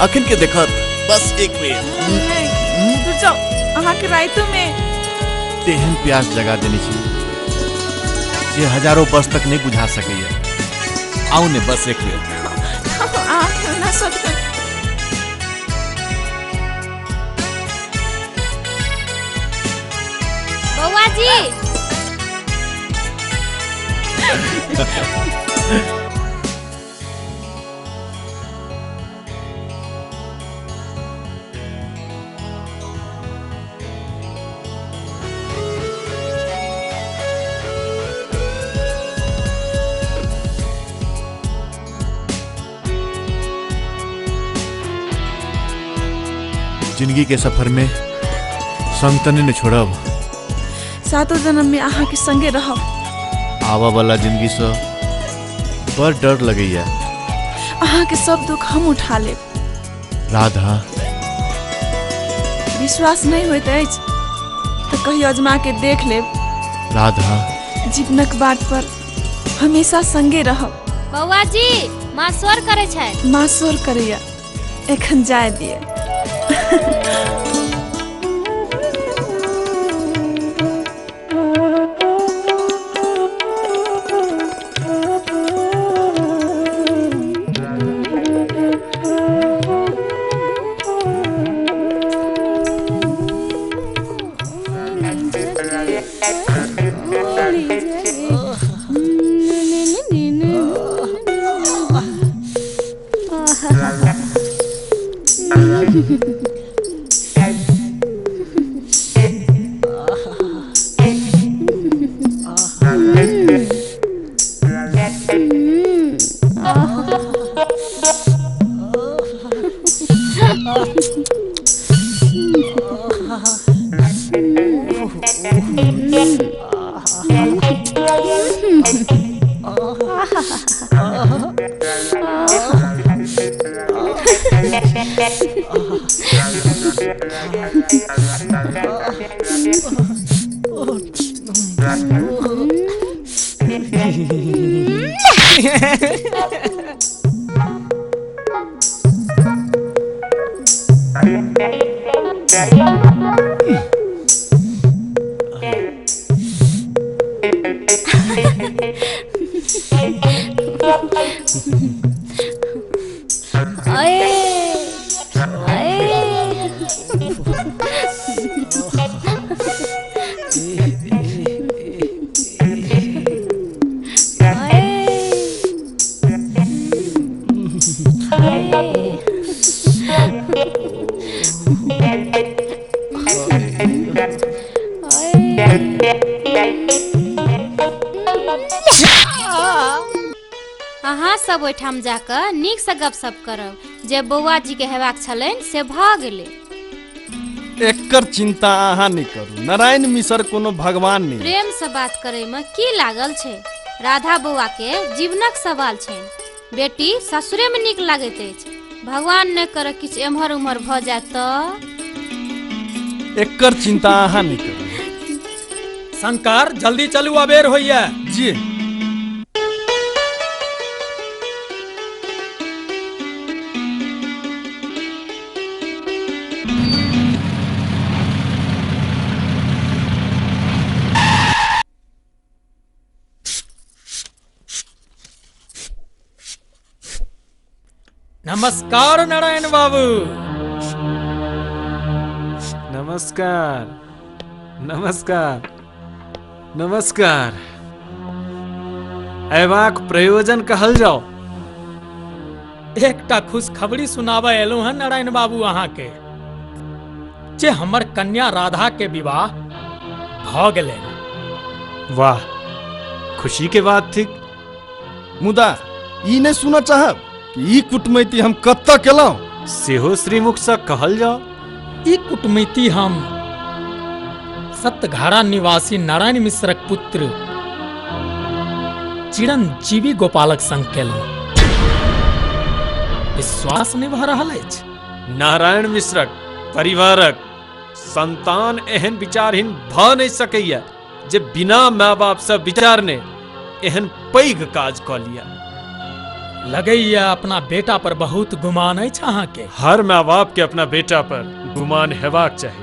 अखन के देखत बस एक बेर दूर जाओ अहाँ के राइतो में तेहन प्यास जगा देने छी जे हजारों वर्ष तक नहीं बुझा सकैया। आउ ने बस एक बेर। अहाँ के ना सकते बउआ जी जिंदगी के सफर में संग तने न छोड़ब। सातों जन्म में अहाँ के संगे रहब। आवा वाला जिंदगी से बड़ डर लगैया। अहाँ के सब दुख हम उठा लेब। राधा विश्वास नहीं होइत अछि तो कहियो अजमा के देख लेब। राधा जीवनक बाट पर हमेशा संगे रहब। बउआ जी माँ स्वर करे छै। माँ स्वर करैया एखन जाय दिए। अहाँ सब ओठाम जाकर नीक से गपशप करब। जे बउआ जी के हेबाक छलनि से भ गेलै। एकर चिंता अहाँ नहीं करू। नारायण मिश्र कोनो भगवान नहीं। प्रेम से बात करे में की लागल छै। राधा बउआ के जीवनक सवाल छै। बेटी ससुरे में नीक लागैत अछि। भगवान ने करे किछ एम्हर उम्हर भ जाय त। एकर चिंता अहाँ नहीं करू। शंकर जल्दी चलू अबेर होइया। जी नमस्कार नारायण बाबू। नमस्कार नमस्कार नमस्कार। एवाक प्रयोजन कहल जाओ। एकटा खुशखबरी सुनाबा एलू हैं नारायण बाबू अहाँ के, जे हमर कन्या राधा के विवाह भ गेलै। वाह, खुशी के बात थी। मुदा ई नहीं सुना चाहब कि ई कुटमैती हम कत्ता केलहुँ। सेहो श्रीमुख से कहल जाओ। ई कुटमैती हम सतघारा निवासी नारायण मिश्रक पुत्र चिरंजीवी गोपालक संग केलहुँ। विश्वास नहीं भ रहल अछि। नारायण मिश्रक परिवारक संतान एहन विचारहीन भ नहीं सकैया जे बिना माँ बाप से विचारने एहन पैघ काज क लिया। लगैया अपना बेटा पर बहुत गुमान अछि अहाँ के। हर माँ बाप के अपना बेटा पर गुमान हेबाक चाही।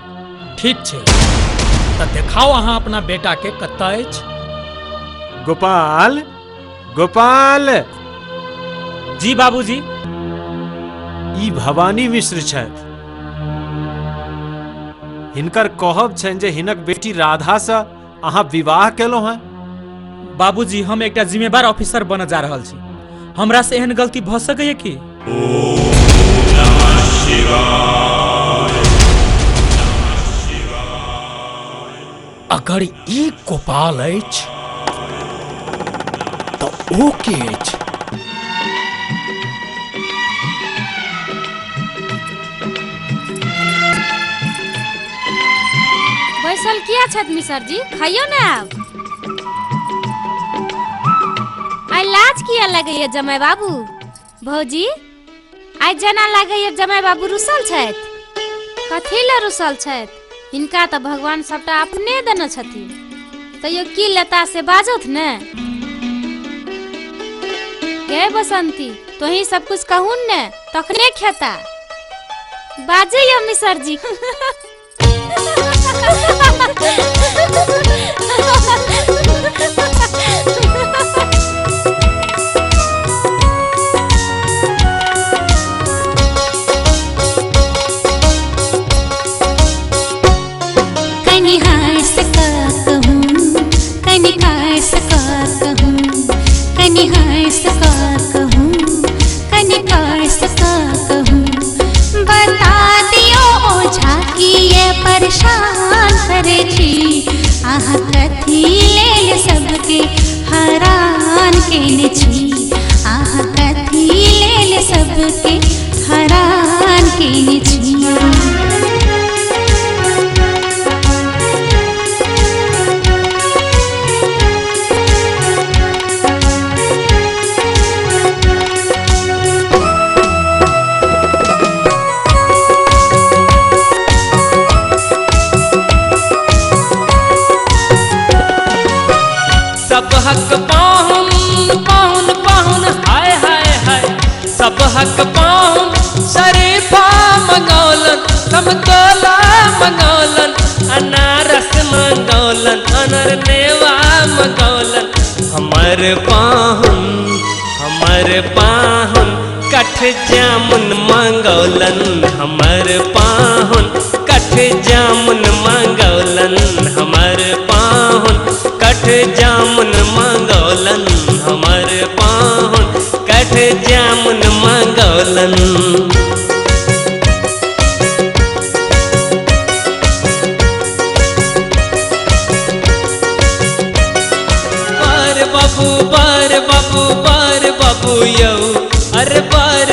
ठीक छै, त देखाओ अहाँ अपना बेटा के कतऽ अछि। गोपाल, गोपाल। जी बाबूजी। ई भवानी मिश्र छथि। हिनकर कहब छनि जे हिनक बेटी राधा से अहाँ विवाह केलहुँ हैं। बाबूजी, हम एकटा जिम्मेदार ऑफिसर बन जा रहल छी। हमरा से एहन गलती भ सकैए की? अगर ई गोपाल अछि त ओ के अछि? बैसल किया छथि मिसर जी? खाइयो ना आब। आइ लाज किया लगैया जमाई बाबू? भौजी, आइ जना लगैया जमाई बाबू रुसल छथि। कथी ले रुसल छथि? हिनका तऽ भगवान सबटा अपने देने छथिन, तैयो की लेता से बाजत ने। हे बसंती, तोही सब कुछ कहून ने, तखने खेता। बाजे यो मिसर जी। परेशान करे छी आहा कथी लेल सबके हरान केने छी। आहा कथी लेल सबके हरान केने छी। हक पाहुन पाहुन पाहुन हाय हाय हाय। सब हक पाहुन शरीफा मंगौलन, समतोला मंगौलन, अनारस मंगौलन, अनर मेवा मंगौलन। हमर पाहुन कठ जामुन मंगौलन। हमर पाहुन कठ जामुन मंगौलन। हमर पाहुन कठ जामुन मंगौलन। हमर पाहुन कठ जामुन मंगौलन। बार बाबू यौ, अरे बार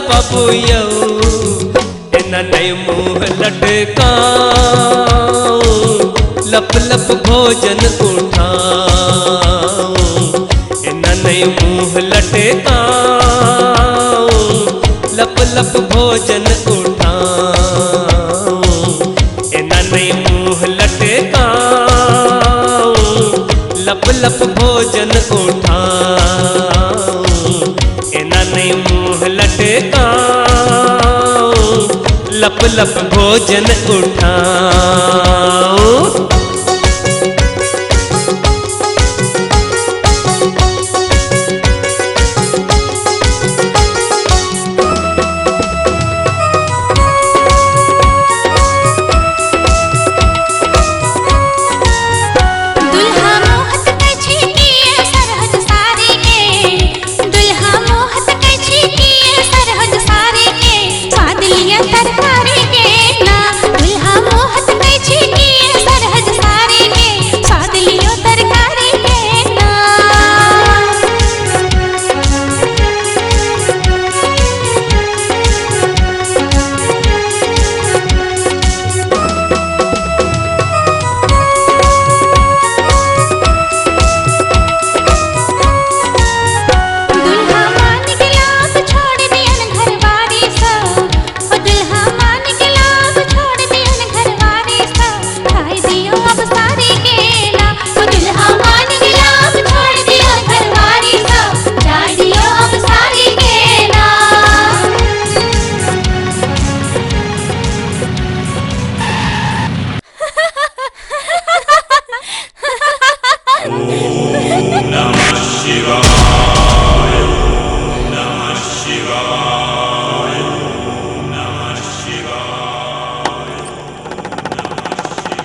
बाबू यौ। एना नहीं मुँह लटकाऊं, लप लप भोजन उठाऊं। एना नहीं मुँह लटकाऊं, लप लप भोजन उठाऊं। एना नहीं मुँह लटकाऊं, लप लप भोजन उठाऊं। एना नहीं मुँह लटकाऊं, लप लप भोजन उठाऊं।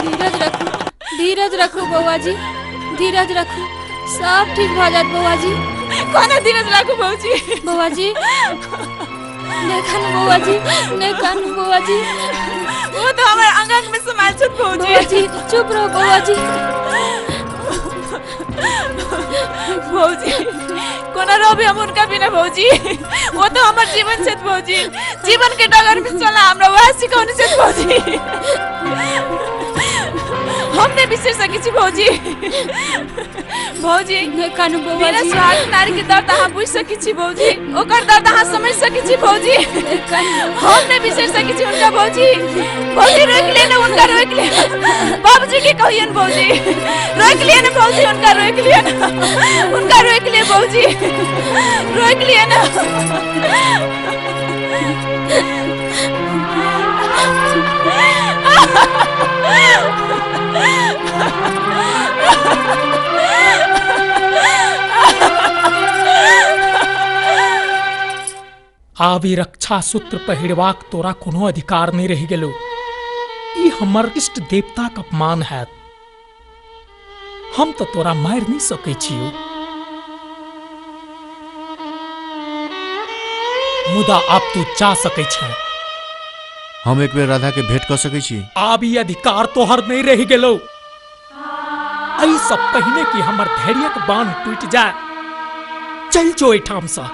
धीरज रखो, धीरज रखो बउआ जी, धीरज रखो, सब ठीक हो जात बउआ जी। कोना धीरज रखो भौजी। बउआ जी देखन बउआ जी, देखन बउआ जी, वो तो हमारे आंगन में समाल छत भौजी। बउआ जी चुप रहो बउआ जी। भौजी कोना रोबी हम उनका बिना भौजी। वो तो हमारे जीवन छत भौजी, जीवन के डगर में चला हमरा वह सिखौनी छत भौजी। हमने बिसर सकी छी भौजी। भौजी कानू बउआ बिना जी स्वार्थ नारी के दर्द अहाँ बुझ सकी छी भौजी, ओकर दर्द अहाँ समझ सकी छी भौजी। हमने बिसर सकी छी उनका भौजी। भौजी रोक ले ना उनका, रोक ले बाबूजी के कहियन भौजी, रोक लिए ना भौजी उनका, रोक लिए ना उनका, रोक ले भौजी, रोक लिए ना। आबी रक्षा सूत्र पहिरबाक तोरा कोनो अधिकार नहीं रह गेलो। ई हमर इष्ट देवताक अपमान है। हम तो तोरा मार नहीं सकै छियो, मुदा आप तू जा सकै छै। हम एक बेर राधा के भेंट कर सकै छी। आब ई अधिकार तोहर नहीं रह गेलो। एहि सब पहिने कि हमर धैर्यक बांध टूट जाए, चल जो एठाम से।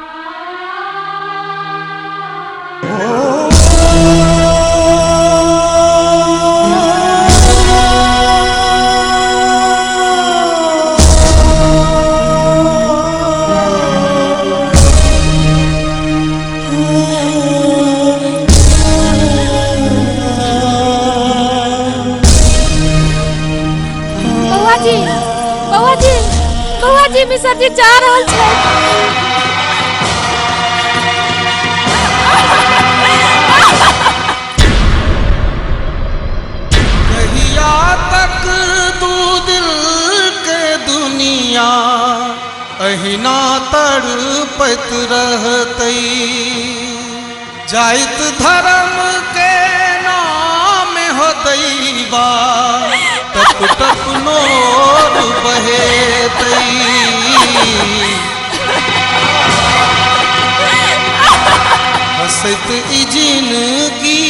बउआ जी मिसर जी जा रहल छै। कहिया तक दू दिल के दुनिया अहिना तड़पत रहतै, जाइत धर्म के नाम होतैबा टप टप नोर बहेतै। हसैत ई जिंदगी,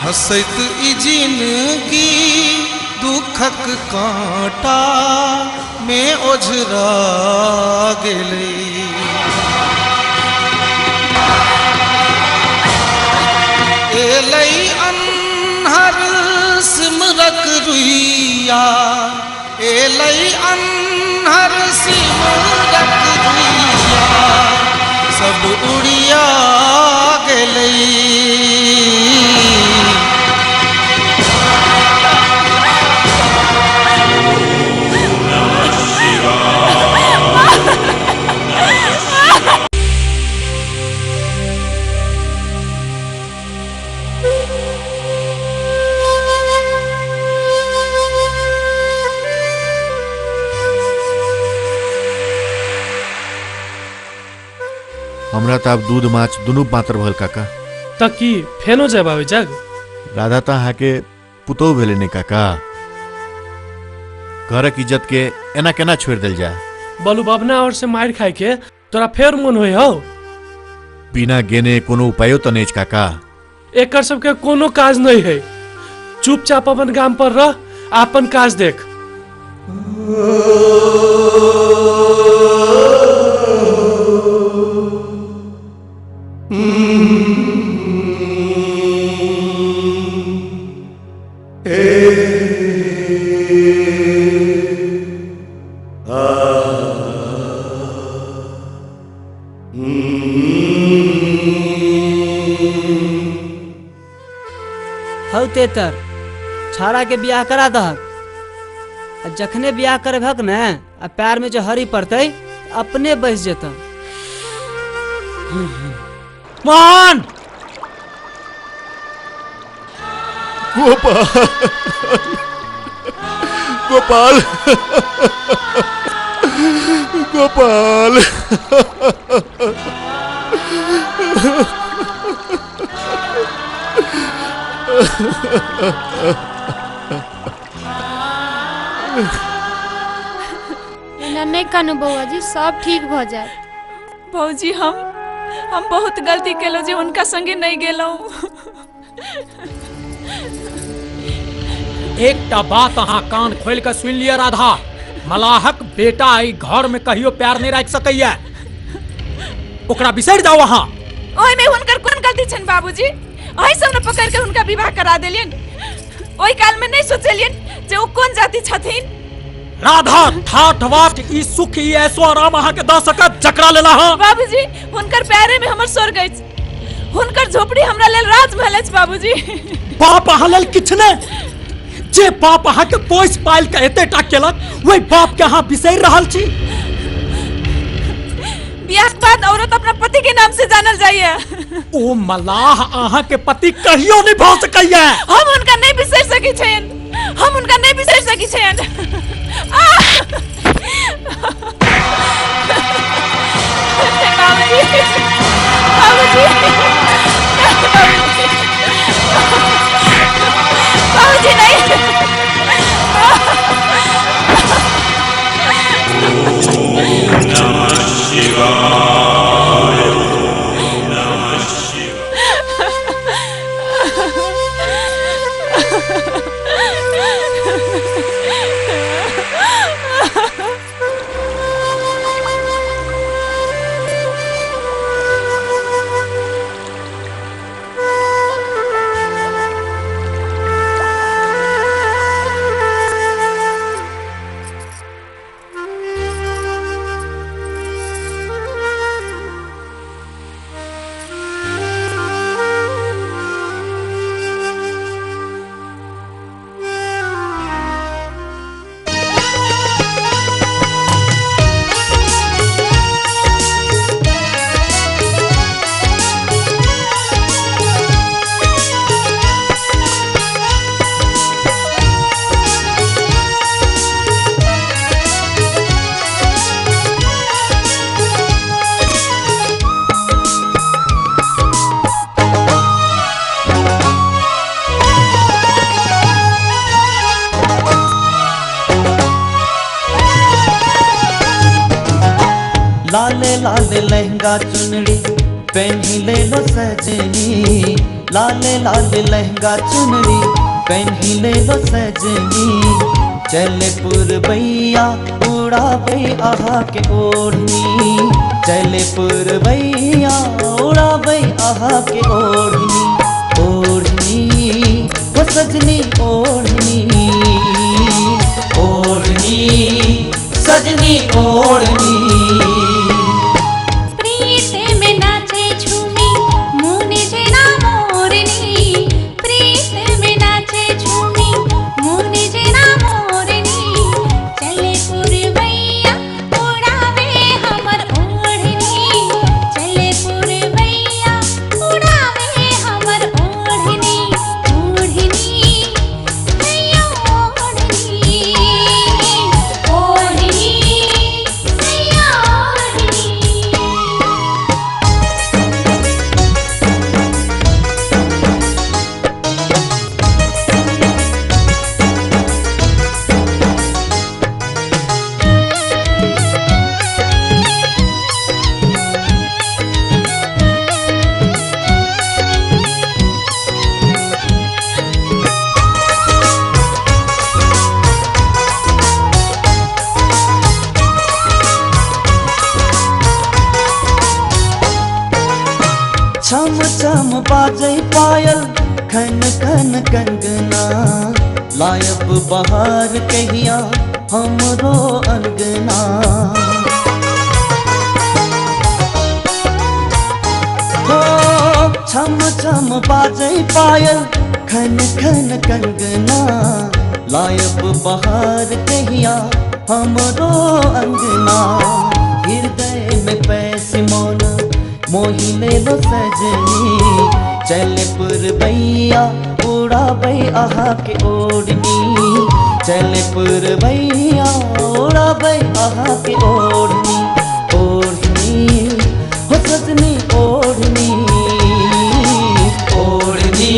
हसैत ई जिंदगी दुखक कांटा में ओझरा गेलै। एलै अन्हर सिमरक रुइया, एलै अन्हर सिमरक रुइया, सब उड़िया गेलै। हमरा त अब दूध माछ दुनू मात्र भल काका। तकी फेनो जाय बाबे जग। राधा त हाके पुतौ भेले ने काका। घरक इज्जत के एना केना छोड़ देल जा। बलू बाबना और से मार खाए के तोरा फेर मन होय हो। बिना गेने कोनो उपायो त नहीं काका। एकर सबके कोनो काज नहीं है। चुपचाप अपन गाम पर रह, अपन काज देख। हौ तेतर छाड़ा के बियाह करा दहक। जखने बियाह करबहक ने आ पैर में जो हरी पड़तै अपने बस जेता। मोहन गोपाल गोपाल गोपाल एना नहीं कानू बउआ जी, सब ठीक भ जाए। भौजी हम बहुत गलती केलो जे उनका संगे नहीं गेलो। एकटा बात अहाँ कान खोल के सुन लिया राधा, मलाहक बेटा आई घर में कहियो प्यार नहीं रख सकैया, ओकरा बिसर जाओ अहाँ। ओय में हुनकर कोन गलती छन बाबूजी? ओही सब न पकड़ के हुनका विवाह करा देलियन। ओई काल में नहीं सोचलियन जे वो कोन जाति छथिन। राधा ठाठ वाठ ई सुख ई ऐसो आराम अहाँ के द सकत जकरा लेला हां। बाबूजी हुनकर प्यारे में हमर स्वर्ग अछि, हुनकर झोपड़ी हमरा लेल राजमहल अछि बाबूजी। बाप अहाँ लेल किछ ने, जे बाप अहाँ के पोस पाल के एते टा केलक, वही बाप के अहाँ बिसर रहल छी। बियाह के बाद औरत अपना पति के नाम से जानल जाइए। ओ मलाह अहाँ के पति कहियो नहीं भ सकैया। हम उनका नहीं बिसर सकी छेन, हम उनका नहीं बिसर सकी छेन। बाबूजी बाबूजी बाबूजी नहीं। लाले लाले लहंगा चुनरी पहनी ले लो सजनी, लाले लाले लहंगा चुनरी पहनी ले लो सजनी। चले पुरबैया उड़ावे आहा के ओढ़नी, चले पुरबैया उड़ावे आहा के ओढ़नी। ओढ़नी वो सजनी ओढ़नी, ओढ़नी सजनी ओढ़नी। छम छम बाजे पायल खन खन कंगना, लायब बहार कहिया हमरो अंगना। हो छम छम बाजे पायल खन खन कंगना, लायब बहार कहिया हमरो अंगना। हृदय में पैसी मौन मोही ले लो सजनी, चले पुरबैया उड़ावे आहा के ओढ़नी, चले पुरबैया उड़ावे आहा के ओढ़नी। ओढ़नी हो सजनी ओढ़नी, ओढ़नी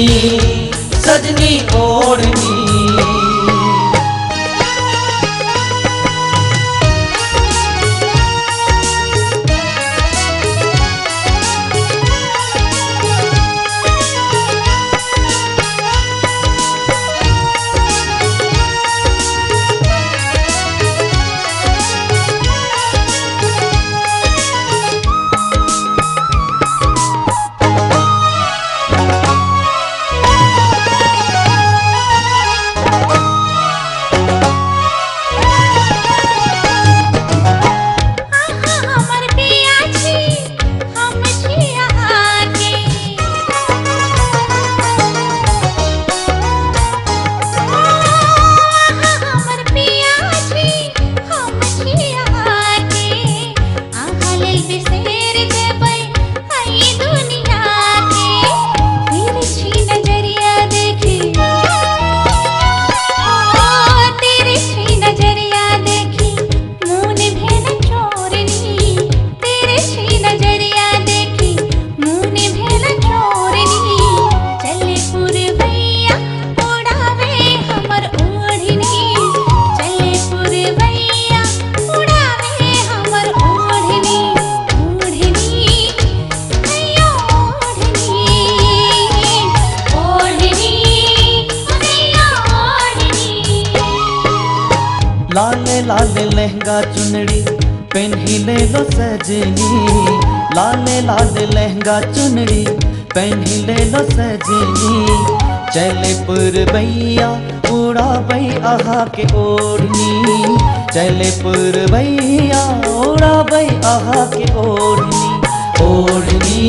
लाले लहंगा चुनरी पहनी ले लो सजनी, लाले लाले लहंगा चुनरी पहनी ले लो सजनी। चले पुरबैया उड़ा बई आहा के ओढ़नी, चले पुरबैया उड़ा बई आहा के ओढ़नी। ओढ़नी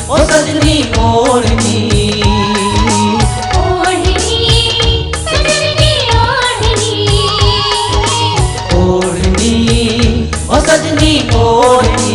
ओ सजनी ओढ़नी, ओढ़नी ओ सजनी ओढ़नी।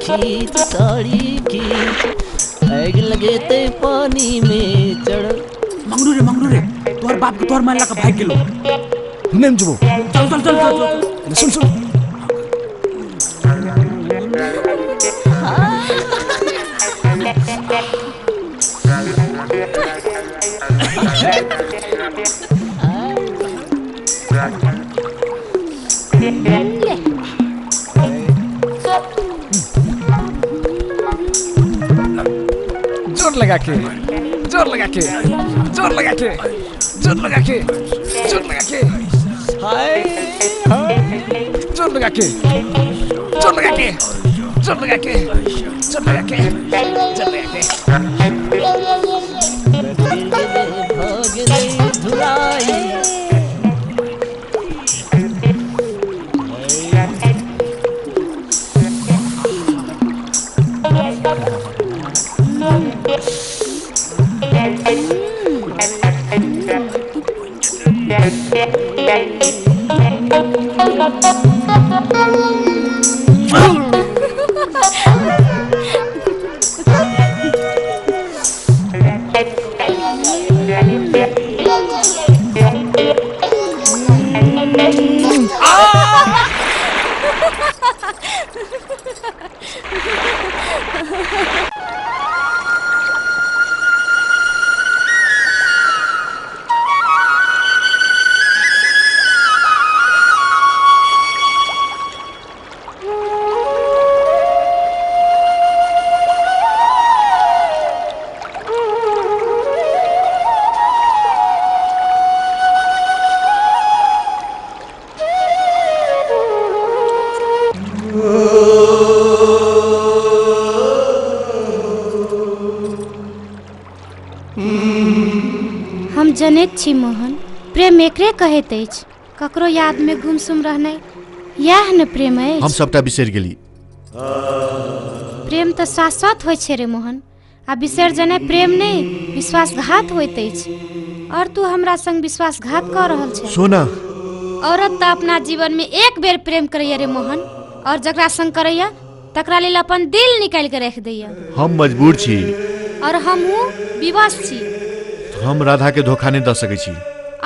खींच साड़ी खींच आग लगे ते पानी में चढ़। मंगरू रे तोहर बाप के तोहर मारला का भाग गेलो। नेम जबो चल चल चल चल सुन सुन। जोर लगा के जोर लगा के जोर लगा के जोर लगा के जोर लगा के हाय जोर लगा के जोर लगा के जोर लगा के जोर लगा के जोर लगा के धुलाई। हम जनैत छी मोहन, प्रेम एकरे कहैत अछि, ककरो याद में गुमसुम रहनाइ यैह न प्रेम अछि। हम सबटा बिसरि गेली। प्रेम तऽ शाश्वत होइ छै रे मोहन, आ बिसरि जेनाइ प्रेम नहि विश्वासघात होइत अछि। और तू हमरा संग विश्वासघात कऽ रहल छै। सोना, औरत तऽ अपना जीवन में एक बेर प्रेम करैया रे मोहन, और जकरा संग करैया तकरा लेल अपन दिल निकालि के रख दैया। हम मजबूर छी और हमहूँ विवश छी। हम राधा के धोखा नहीं दे सकै छी।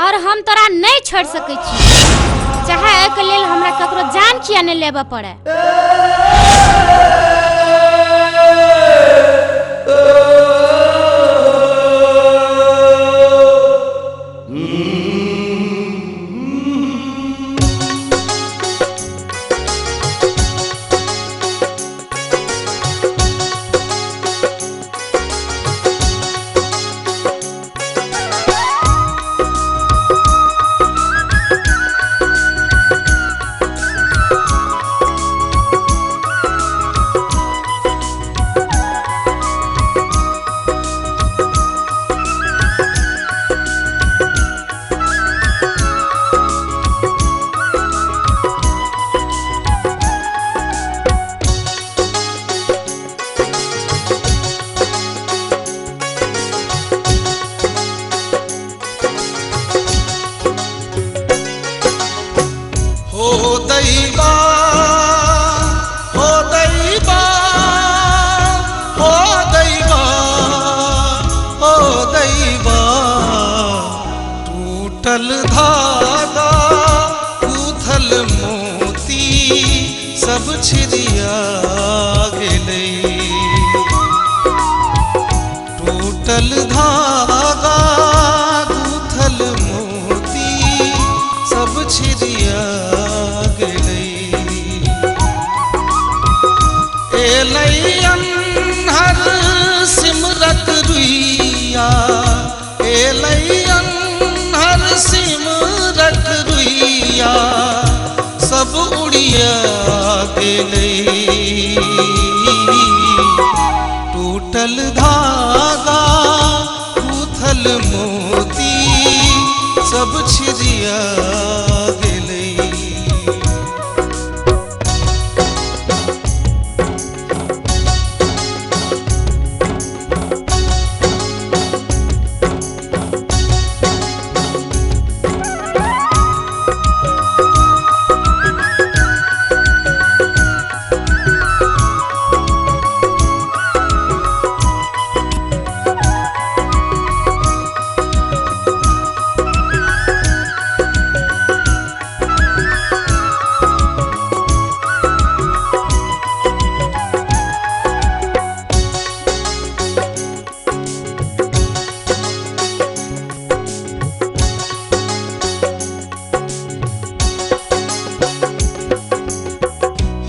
और हम तोरा नहीं छोड़ सकै छी, चाहे एके लेल हमरा ककरो जान किया नहीं लेबऽ पड़े। टूटल धागा गूथल मोती सब छिरिया गेलै। टूटल धागा गूथल मोती सब छिरिया गेलै। एलै अन्हर सिमरत रुइया, एलै अन्हर सिमरत रुइया सब उड़िया गेलै। टूटल धागा गूथल मोती सब छिरिया गेलै।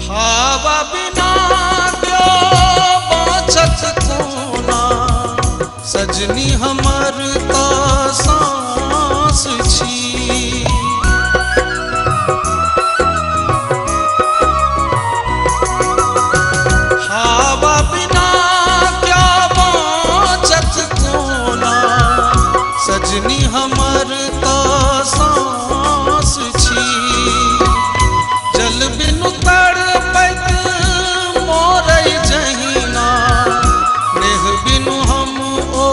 हवा बिना क्यों बाँचत कोना, सजनी हमर तो सांस छी। हवा बिना क्या बाँचत कोना, सजनी हमर तो सांस छी। जल बिनु तड़पैत मोरै जहिना, नेह बिनु हम ओ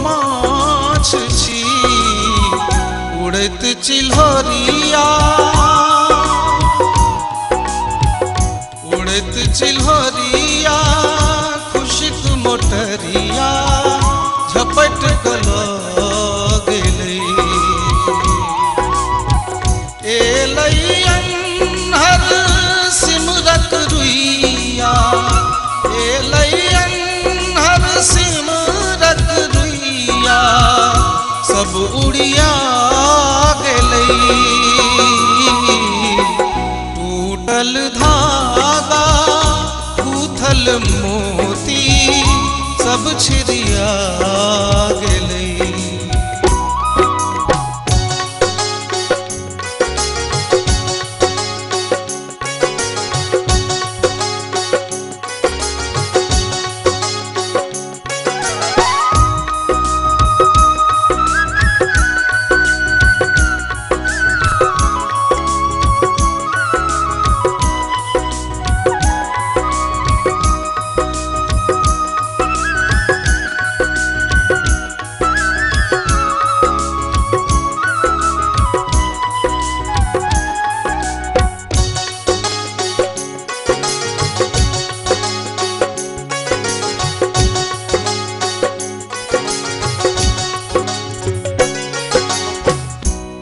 माछ छी। उड़ैत चिल्हरिया, उड़ैत चिल्हरिया खुशिक मोटरिया झपट कल गेलै। एलै अन्हर सिमरत रुइया, एलै अन्हर सिमरत रुइया सब उड़िया गेलै। टूटल धागा गूथल मोती सब छिरिया गेलै।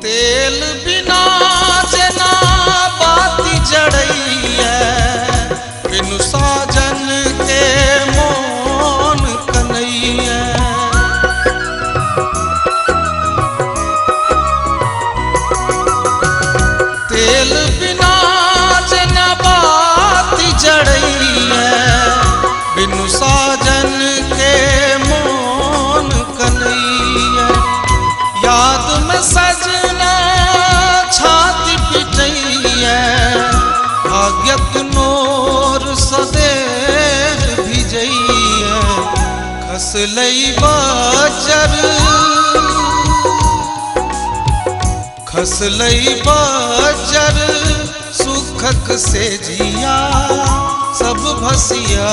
तेल बिना जना बाती जड़ैया, बिनु साजन के मोन कन्हैया। तेल बिना जना बाती जड़ैया, बिनु साजन के मोन कन्हैया। याद में सजना छाती पिटैया, भाग्यक नोर सदेह भिजैया। खसलै बजर, खसलै बजर सुखक से जिया सब भसिया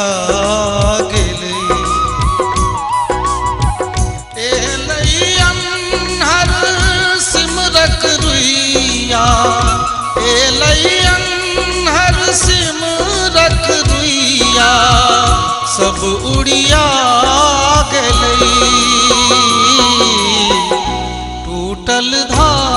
गेलै। एलै अन्हर सिमरत रुइया, एलै अन्हर सिमरत रुइया सब उड़िया गेलै। टूटल धागा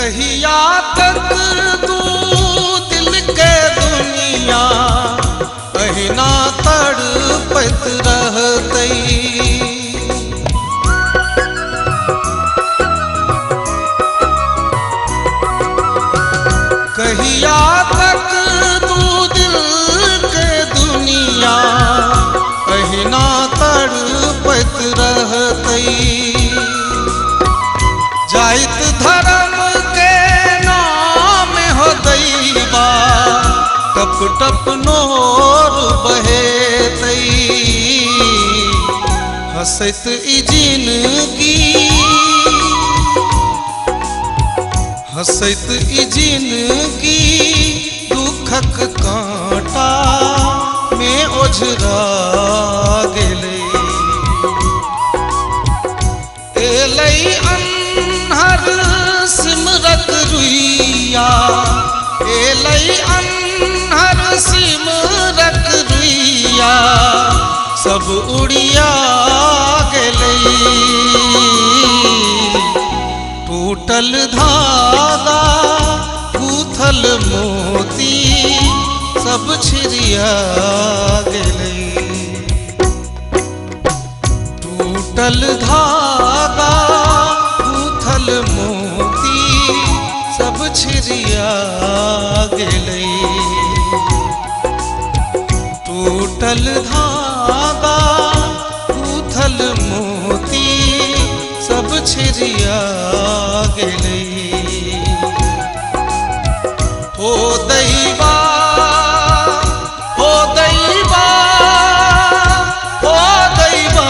कहिया तक तू दिल के दुनिया अहिना तड़पत रहतई। कहिया तक तू दिल के दुनिया अहिना तड़पत रहतई। जाइत धर्म के नाम हो दैबा टप टप नोर बहेतई। हंसत ई जिंदगी हंसत ई जिंदगी दुखक कांटा में ओझरा गेले। एलई अन्हर सिमरत रुइया एलई अन्हर सिमरत रुइया सब उड़िया गेलई। टूटल धागा गूथल मोती सब छिरिया गेलई। टूटल धागा गूथल मोती सब छिरिया गेलई। टूटल धागा गूथल मोती सब छिरिया गेलई। हो दैबा हो दैबा हो दैबा।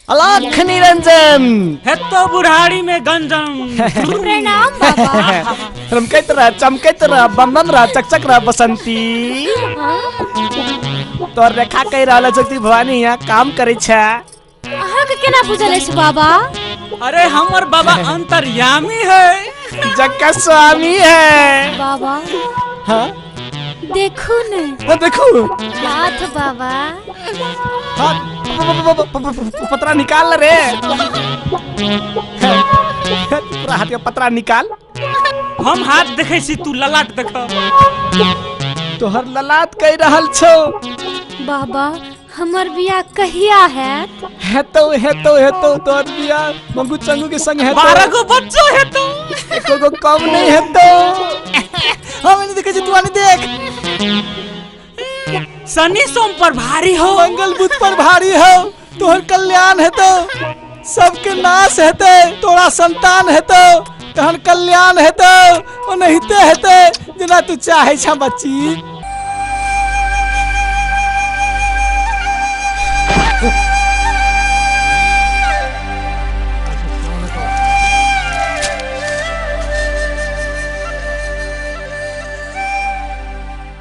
अलख निरंजन है तो बुढ़ाड़ी में गंजन। प्रणाम बाबा। रमकैत रह चमकैत रह बमन रह चकचक रह बसंती। तो रेखा कह रहा शक्ति भवानी यहाँ काम करे छे। अहाँ के केना बुझल अछि बाबा? अरे हमर बाबा अंतर्यामी है, जग का स्वामी है। बाबा हाँ देखू न। देखू हाथ बाबा। पतरा निकाल रे। पूरा हाथ के पतरा निकाल। हम हाथ देखे सी तू ललाट देख। तोहर ललाट कह रहल छो। बाबा हमर बियाह कहिया हैत? हेतो तोहर बियाह मंगू चंगू के संग हेतो। 12 गो बच्चो हेतो। एको गो कम नहीं हेतो। हम नहीं देखे तू नहीं देख। शनि सोम पर भारी हो, मंगल बुध पर भारी हो। तोहर कल्याण हेतो, सबके नाश हेते। तोरा संतान हेतो, तहन कल्याण हेतो। ओ नहिते हेते जेना तू चाहे छा बच्ची।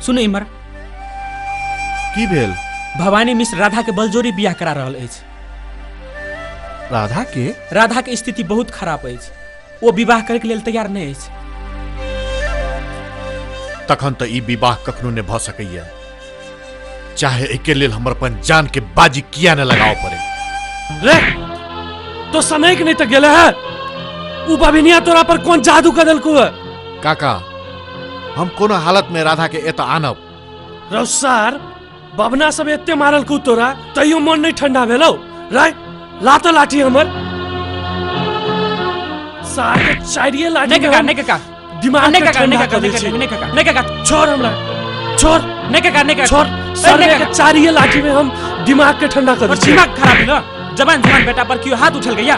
सुन इमर की भेल? भवानी मिश्र राधा के बलजोरी बियाह करा रहल अछि। राधा के? राधा के स्थिति बहुत खराब अछि। वो विवाह करे के लेल तैयार नहीं अछि। तखन तो ई विवाह कखनो ने भ सकैया, चाहे एके लेल हमर अपन जान के बाजी किया न लगाओ पड़े। रे तो समय के नहीं तो गेले है। उ बबिनिया तोरा पर कौन जादू कर देलको है? काका हम कोनो हालत में राधा के एत आनब। रौसार बबना सब एते मारल को तोरा तैयो मन नहीं ठंडा भेलो। राय लातो लाठी हमर सारे चारिये लाठी नहीं काका दिमाग नहीं के ठंडा कर दै छी। नहीं काका छोड़ हमरा छोड़। नहीं काका छोड़। सारे के चारिये लाठी में हम दिमाग के ठंडा कर दै छी। दिमाग खराब है ना। जवान बेटा पर क्यों हाथ उछल गया?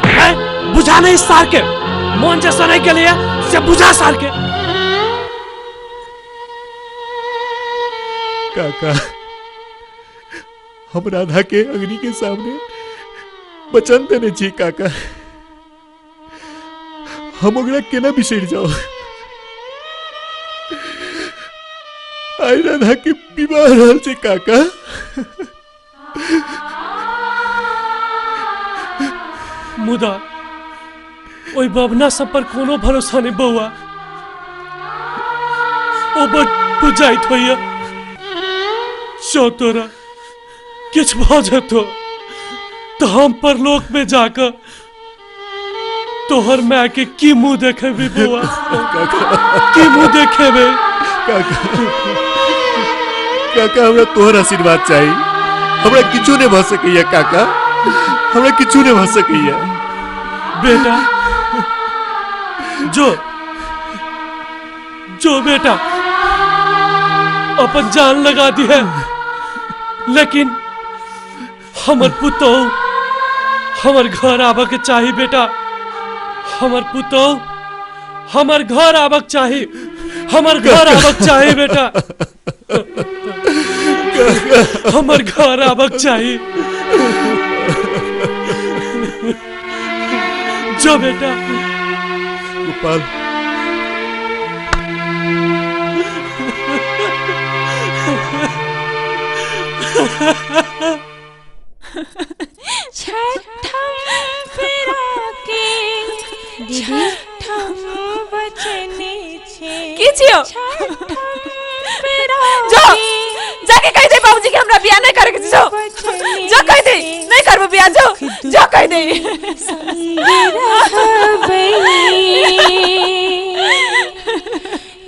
बुझा नहीं सार के मन जैसा नहीं के लिए से बुझा सार के। काका हम राधा के अग्नि के सामने वचन देने छी काका। हम ओकरा केना बिसर जाओ। आई राधा के विवाह रहल छै काका। मुदा ओई बबना सब पर कोनो भरोसा नहीं बउआ। ओ बुझाइत होइया जो तोरा किछ भ जेतो तो हम परलोक में जाकर तोहर मैं के की मुंह देखेबे बुआ की मुंह देखेबे काका हमरा तोहर आशीर्वाद चाहिए। हमरा किछु नहीं भ सकैया काका, हमरा किछु नहीं भ सकैया। बेटा जो बेटा अपन जान लगा दी है, लेकिन हमर पुतो हमर घर आबक चाहिए बेटा। हमर पुतो हमर घर आबक चाहिए, हमर घर आबक चाहिए बेटा। हमर घर आबक चाहिए। जो बेटा। गोपाल दीदी की छियो? जाओ जाके कह दे बाबूजी कि हमरा बियाह नहीं करे के। जाओ जा कह दे नहीं करबो बियाह। जाओ जा कह दे।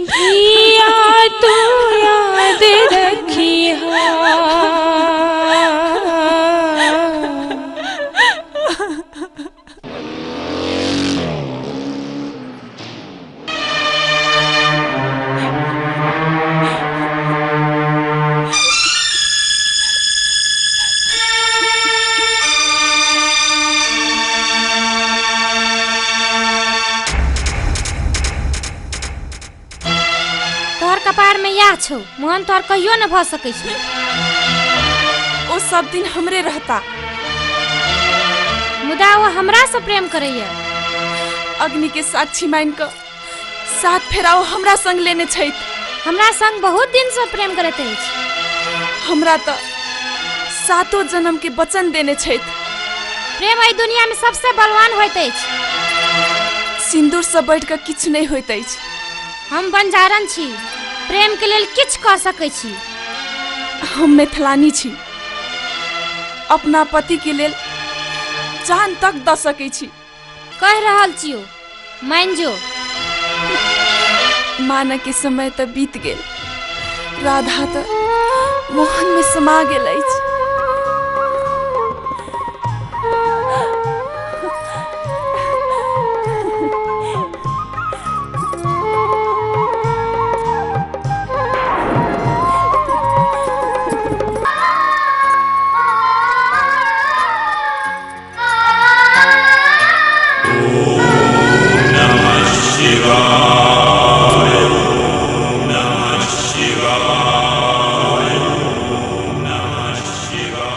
धिया तू याद रखी कपार में या छो मोहन तोर कहियो न भ सकै छै। ओ सब दिन हमरे रहता, मुदा वो हमरा से प्रेम करैया। अग्नि के साक्षी मान क साथ फेराओ हमरा संग लेने छै। हमरा संग बहुत दिन से प्रेम करैत अछि। हमरा त 7 जन्म के वचन देने छै। प्रेम एहि दुनिया में सबसे बलवान होइत अछि। सिंदूर से बढ़ के किछ नहीं होइत अछि। हम बंजारन छी, प्रेम के लेल किछ क सकै छी। हम मिथिलानी छी, अपना पति के लेल जान तक द सकै छी। कह रहल छियो मान जो। माना के समय त बीत गेल, राधा त मोहन में समा गेल अछि।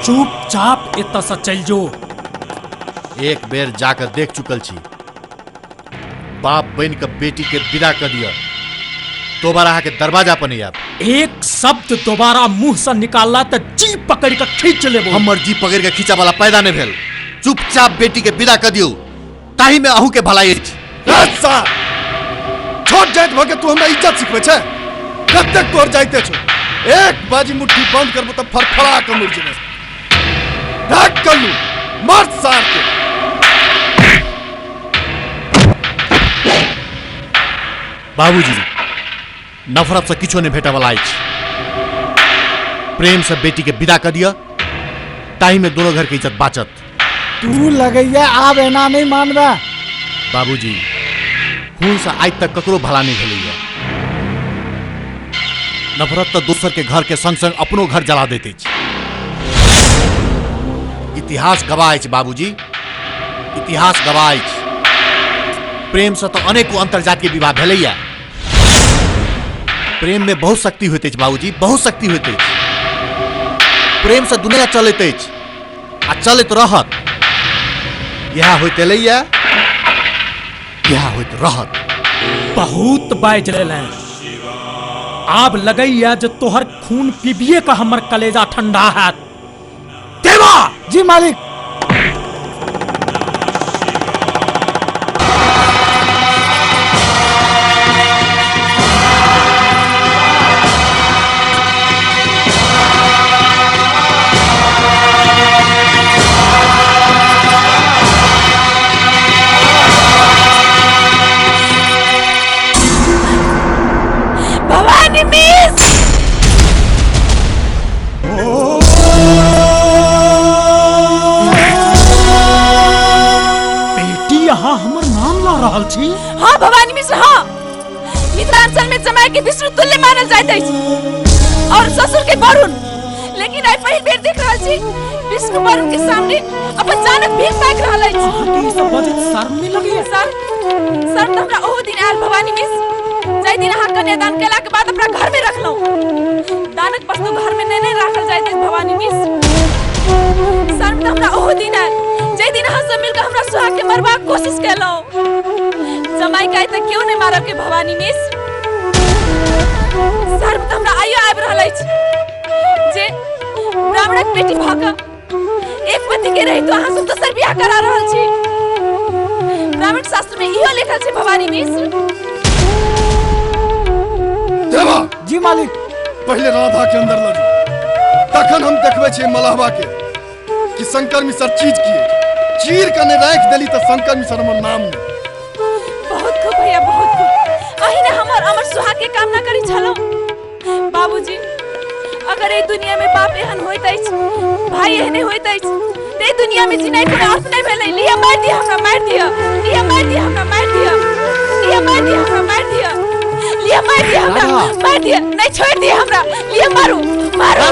चुपचाप एतऽ से चल जो। एक बेर जाकर देख चुकल छी। बाप बन के बेटी के विदा कर दिया, दोबारा आके दरवाजा पर नहीं आब। एक शब्द दोबारा मुंह से निकालला तो जी पकड़ के खींच लेबो। हमर जी पकड़ के खींचा वाला पैदा नहीं भेल। चुपचाप बेटी के विदा कर दियो, ताही में अहू के भलाई अछि। छोट जाइत भके तू हमरा इज्जत सिखबै छै? कब तक तोर जाइते छो? एक बाजी मुट्ठी बंद करबो त फड़फड़ा के मर जेबे। ढक कल्लू मर्द सार के। बाबूजी नफरत से किछो नहीं भेटा वाला अछि। प्रेम से बेटी के विदा कर दिया, ताही में दोनों घर के इज्जत बाचत। तू लगैया आब एना नहीं मानबा। बाबूजी खून से आज तक ककरो भला नहीं भेलैया। नफरत तो दूसर के घर के संग संग अपनो घर जला देते छी। इतिहास गवाह अछि बाबूजी, इतिहास गवाह अछि। प्रेम से तो अनेको अंतरजातीय विवाह भेलैया। प्रेम में बहुत शक्ति होइत अछि बाबूजी, बहुत शक्ति होइत अछि। प्रेम से दुनिया चलैत अछि आ चलैत रहत। यह होइत एलैया, यह होइत रहत। बहुत बाइज लेले। आब लगैया जे तोहर खून पीबिए का हमर कलेजा ठंडा है। देवा जी मालिक। हमर नाम ला रहल छी? हाँ भवानी मिश्र, हाँ। मिथिलांचल में जमाई के विष्णु तुल्य मानल जाइत अछि और ससुर के वरुण। लेकिन आई पहिल बेर देख रहल छी विष्णु वरुण के सामने अपन जानक भीख मांग रहल अछि। अहाँके ई सब बाजत शर्म नहीं लगैया? सर त हमरा ओहो दिन आयल भवानी मिश्र जाहि दिन अहाँ कन्यादान केला के बाद अपना घर में रखलहुँ। दानक वस्तु घर में नहीं राखल जाइत अछि भवानी मिश्र। सर त हमरा ओहो दिन आयल जाहि दिन अहाँ सब मिलकर हमरा सुहाग के मरबाक कोशिश केलहुँ। जमाई काहे तक क्यों नहीं मारब के भवानी मिश्र? सर त हमरा आइयो आबि रहल अछि जे ब्राह्मणक बेटी भऽ कऽ एक पति के रही तो अहाँ सब दोसर बियाह करा रहल छी। ब्राह्मण शास्त्र में इहो लिखल छै भवानी मिश्र। देवा जी मालिक। पहले राधा के अंदर लड़ी, तखन हम देखबे छे मलहबा के कि शंकर मिश्र चीज किए। चीर के ने राख देली त शंकर मिश्र हमर नाम नहीं। बहुत खूब भैया, बहुत खूब। अहिने हमर अमर सुहाग के कामना करी छलहुँ। बाबूजी, अगर ए दुनिया में बाप एहन होइत अछि, भाई एहने होइत अछि, ते दुनिया में जीनाइ कोनो अर्थ नहीं भेलै। लिया मार दिया हमरा, मार दिया। लिया मार दिया हमरा, मार दिया। लिया मार दिया हमरा, मार दिया। लिया मार दिया हमरा, मार दिया। नहीं छोड़ दिया हमरा। लिया मारो, मारो।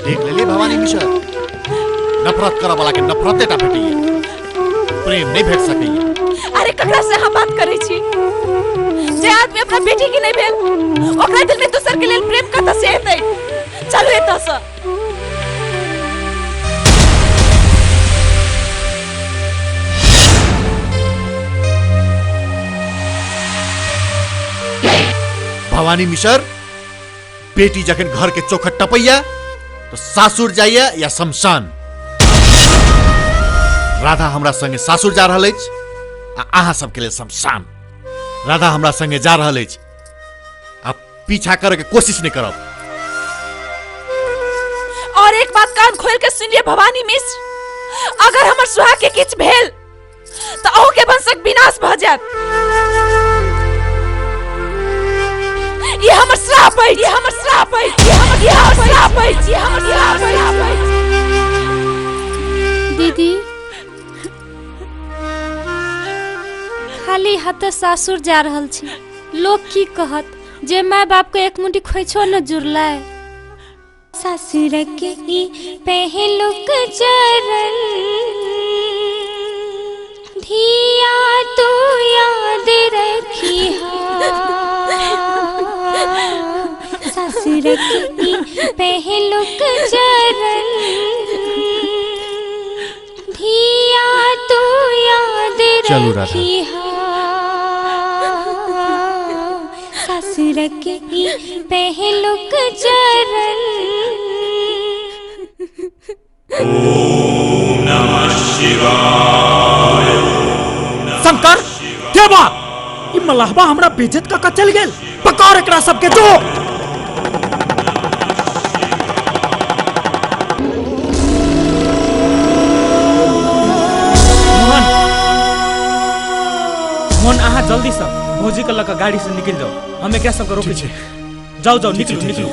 देख लेली भवानी मिश्र, नफरत करऽ वाला के नफरते टा भेटैया, प्रेम नहीं भेट सकैया। अरे ककरा से हम बात करै छी? जे आदमी अपना बेटी के नहीं भेल, ओकरा दिल में दूसर के लेल प्रेम कतऽ से हेतै? चलू एतऽ से। भवानी मिश्र, बेटी जखन घर के चौखट टपैया तो सासुर जाइया या शमशान। राधा हमरा संगे सासुर जा रहल अछि आ अहाँ सबके लेल शमशान। राधा हमरा संगे जा रहल अछि आ पीछा करे के कोशिश नहीं करब। और एक बात कान खोल के सुनिए भवानी मिश्र, अगर हमर सुहाग के किछ भेल तो अहू के वंशक विनाश भ जायत। ये हमर श्राप है, ये हमर श्राप है, ये हमर श्राप है, ये हमर श्राप है। दीदी, खाली हाथ सासुर जा रहल छी। लोग की कहत जे माय बाप के एक मुट्ठी खोइछो न जुड़लै। ससुर के ई पहलुक चरण धिया तू याद रखिहा। ससुर के ई पहलुक चरण धिया तू याद रखिहा। ससुर के ई पहलुक चरण। ओम नमः शिवाय। शंकर, देवा, ई मलहबा हमरा बेइज्जत क चल गेल। पकड़ एकरा सबके जो। मोहन, अहाँ जल्दी से भौजी के लग गाड़ी से निकल जाओ। हमें क्या सबके रोके छे। जाओ जाओ, निकलो निकलो।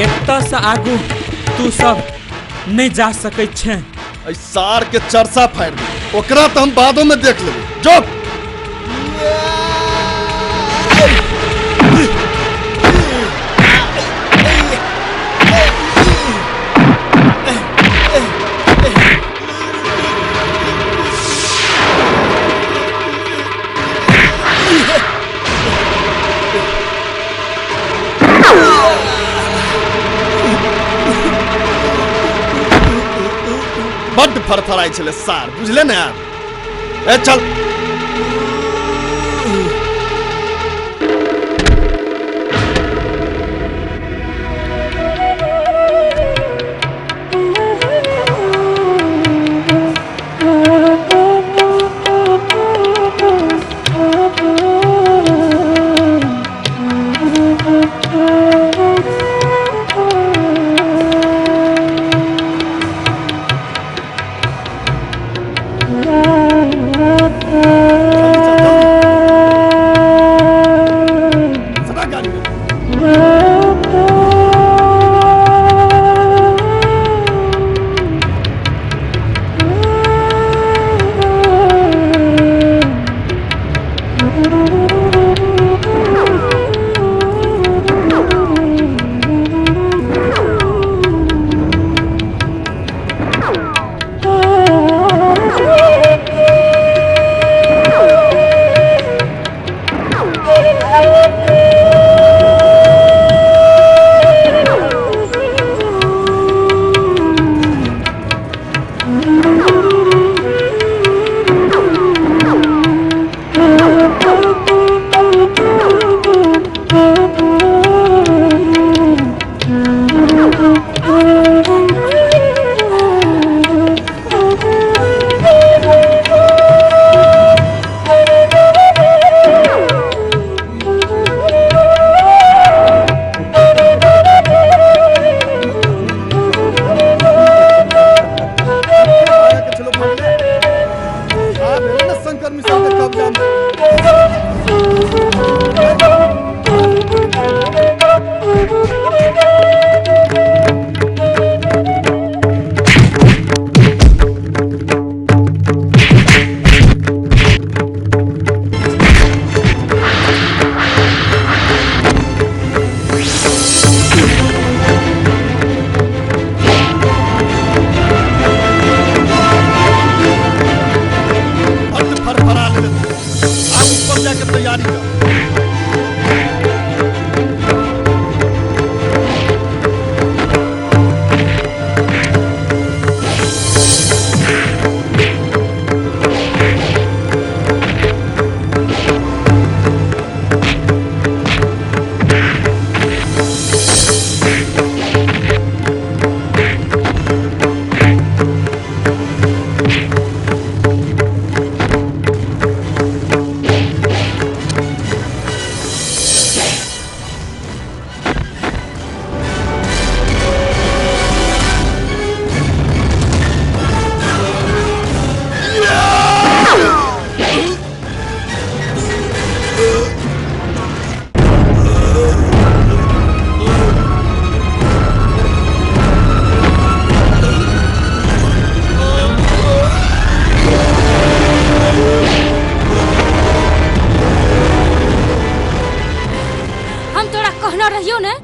एतऽ से आगू तू सब नहीं जा सकै छे। सार के चरसा फाड़ दे, ओकरा तो हम बादों में देख लेबै। जो बड्ड फरफराई छले सार, बुझले ना यार। ए चल।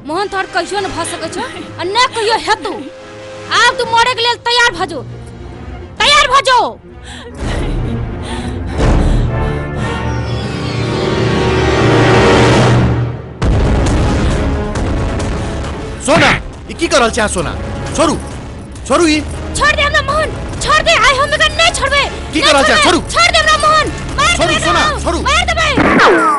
मोहन तोहर कहियो न भ सकै छ आ न कहियो हेतु। आब तू मरे के लेल तैयार भ जो, तैयार भ जो। सोना ई की करल छ सोना? छोरू छोरू ई छोड़ दे हमरा मोहन, छोड़ दे। आई हम का नहीं छोड़बे। की करल छ? छोरू छोड़ दे हमरा मोहन, मार छोरू सोना छोरू मार दे भाई।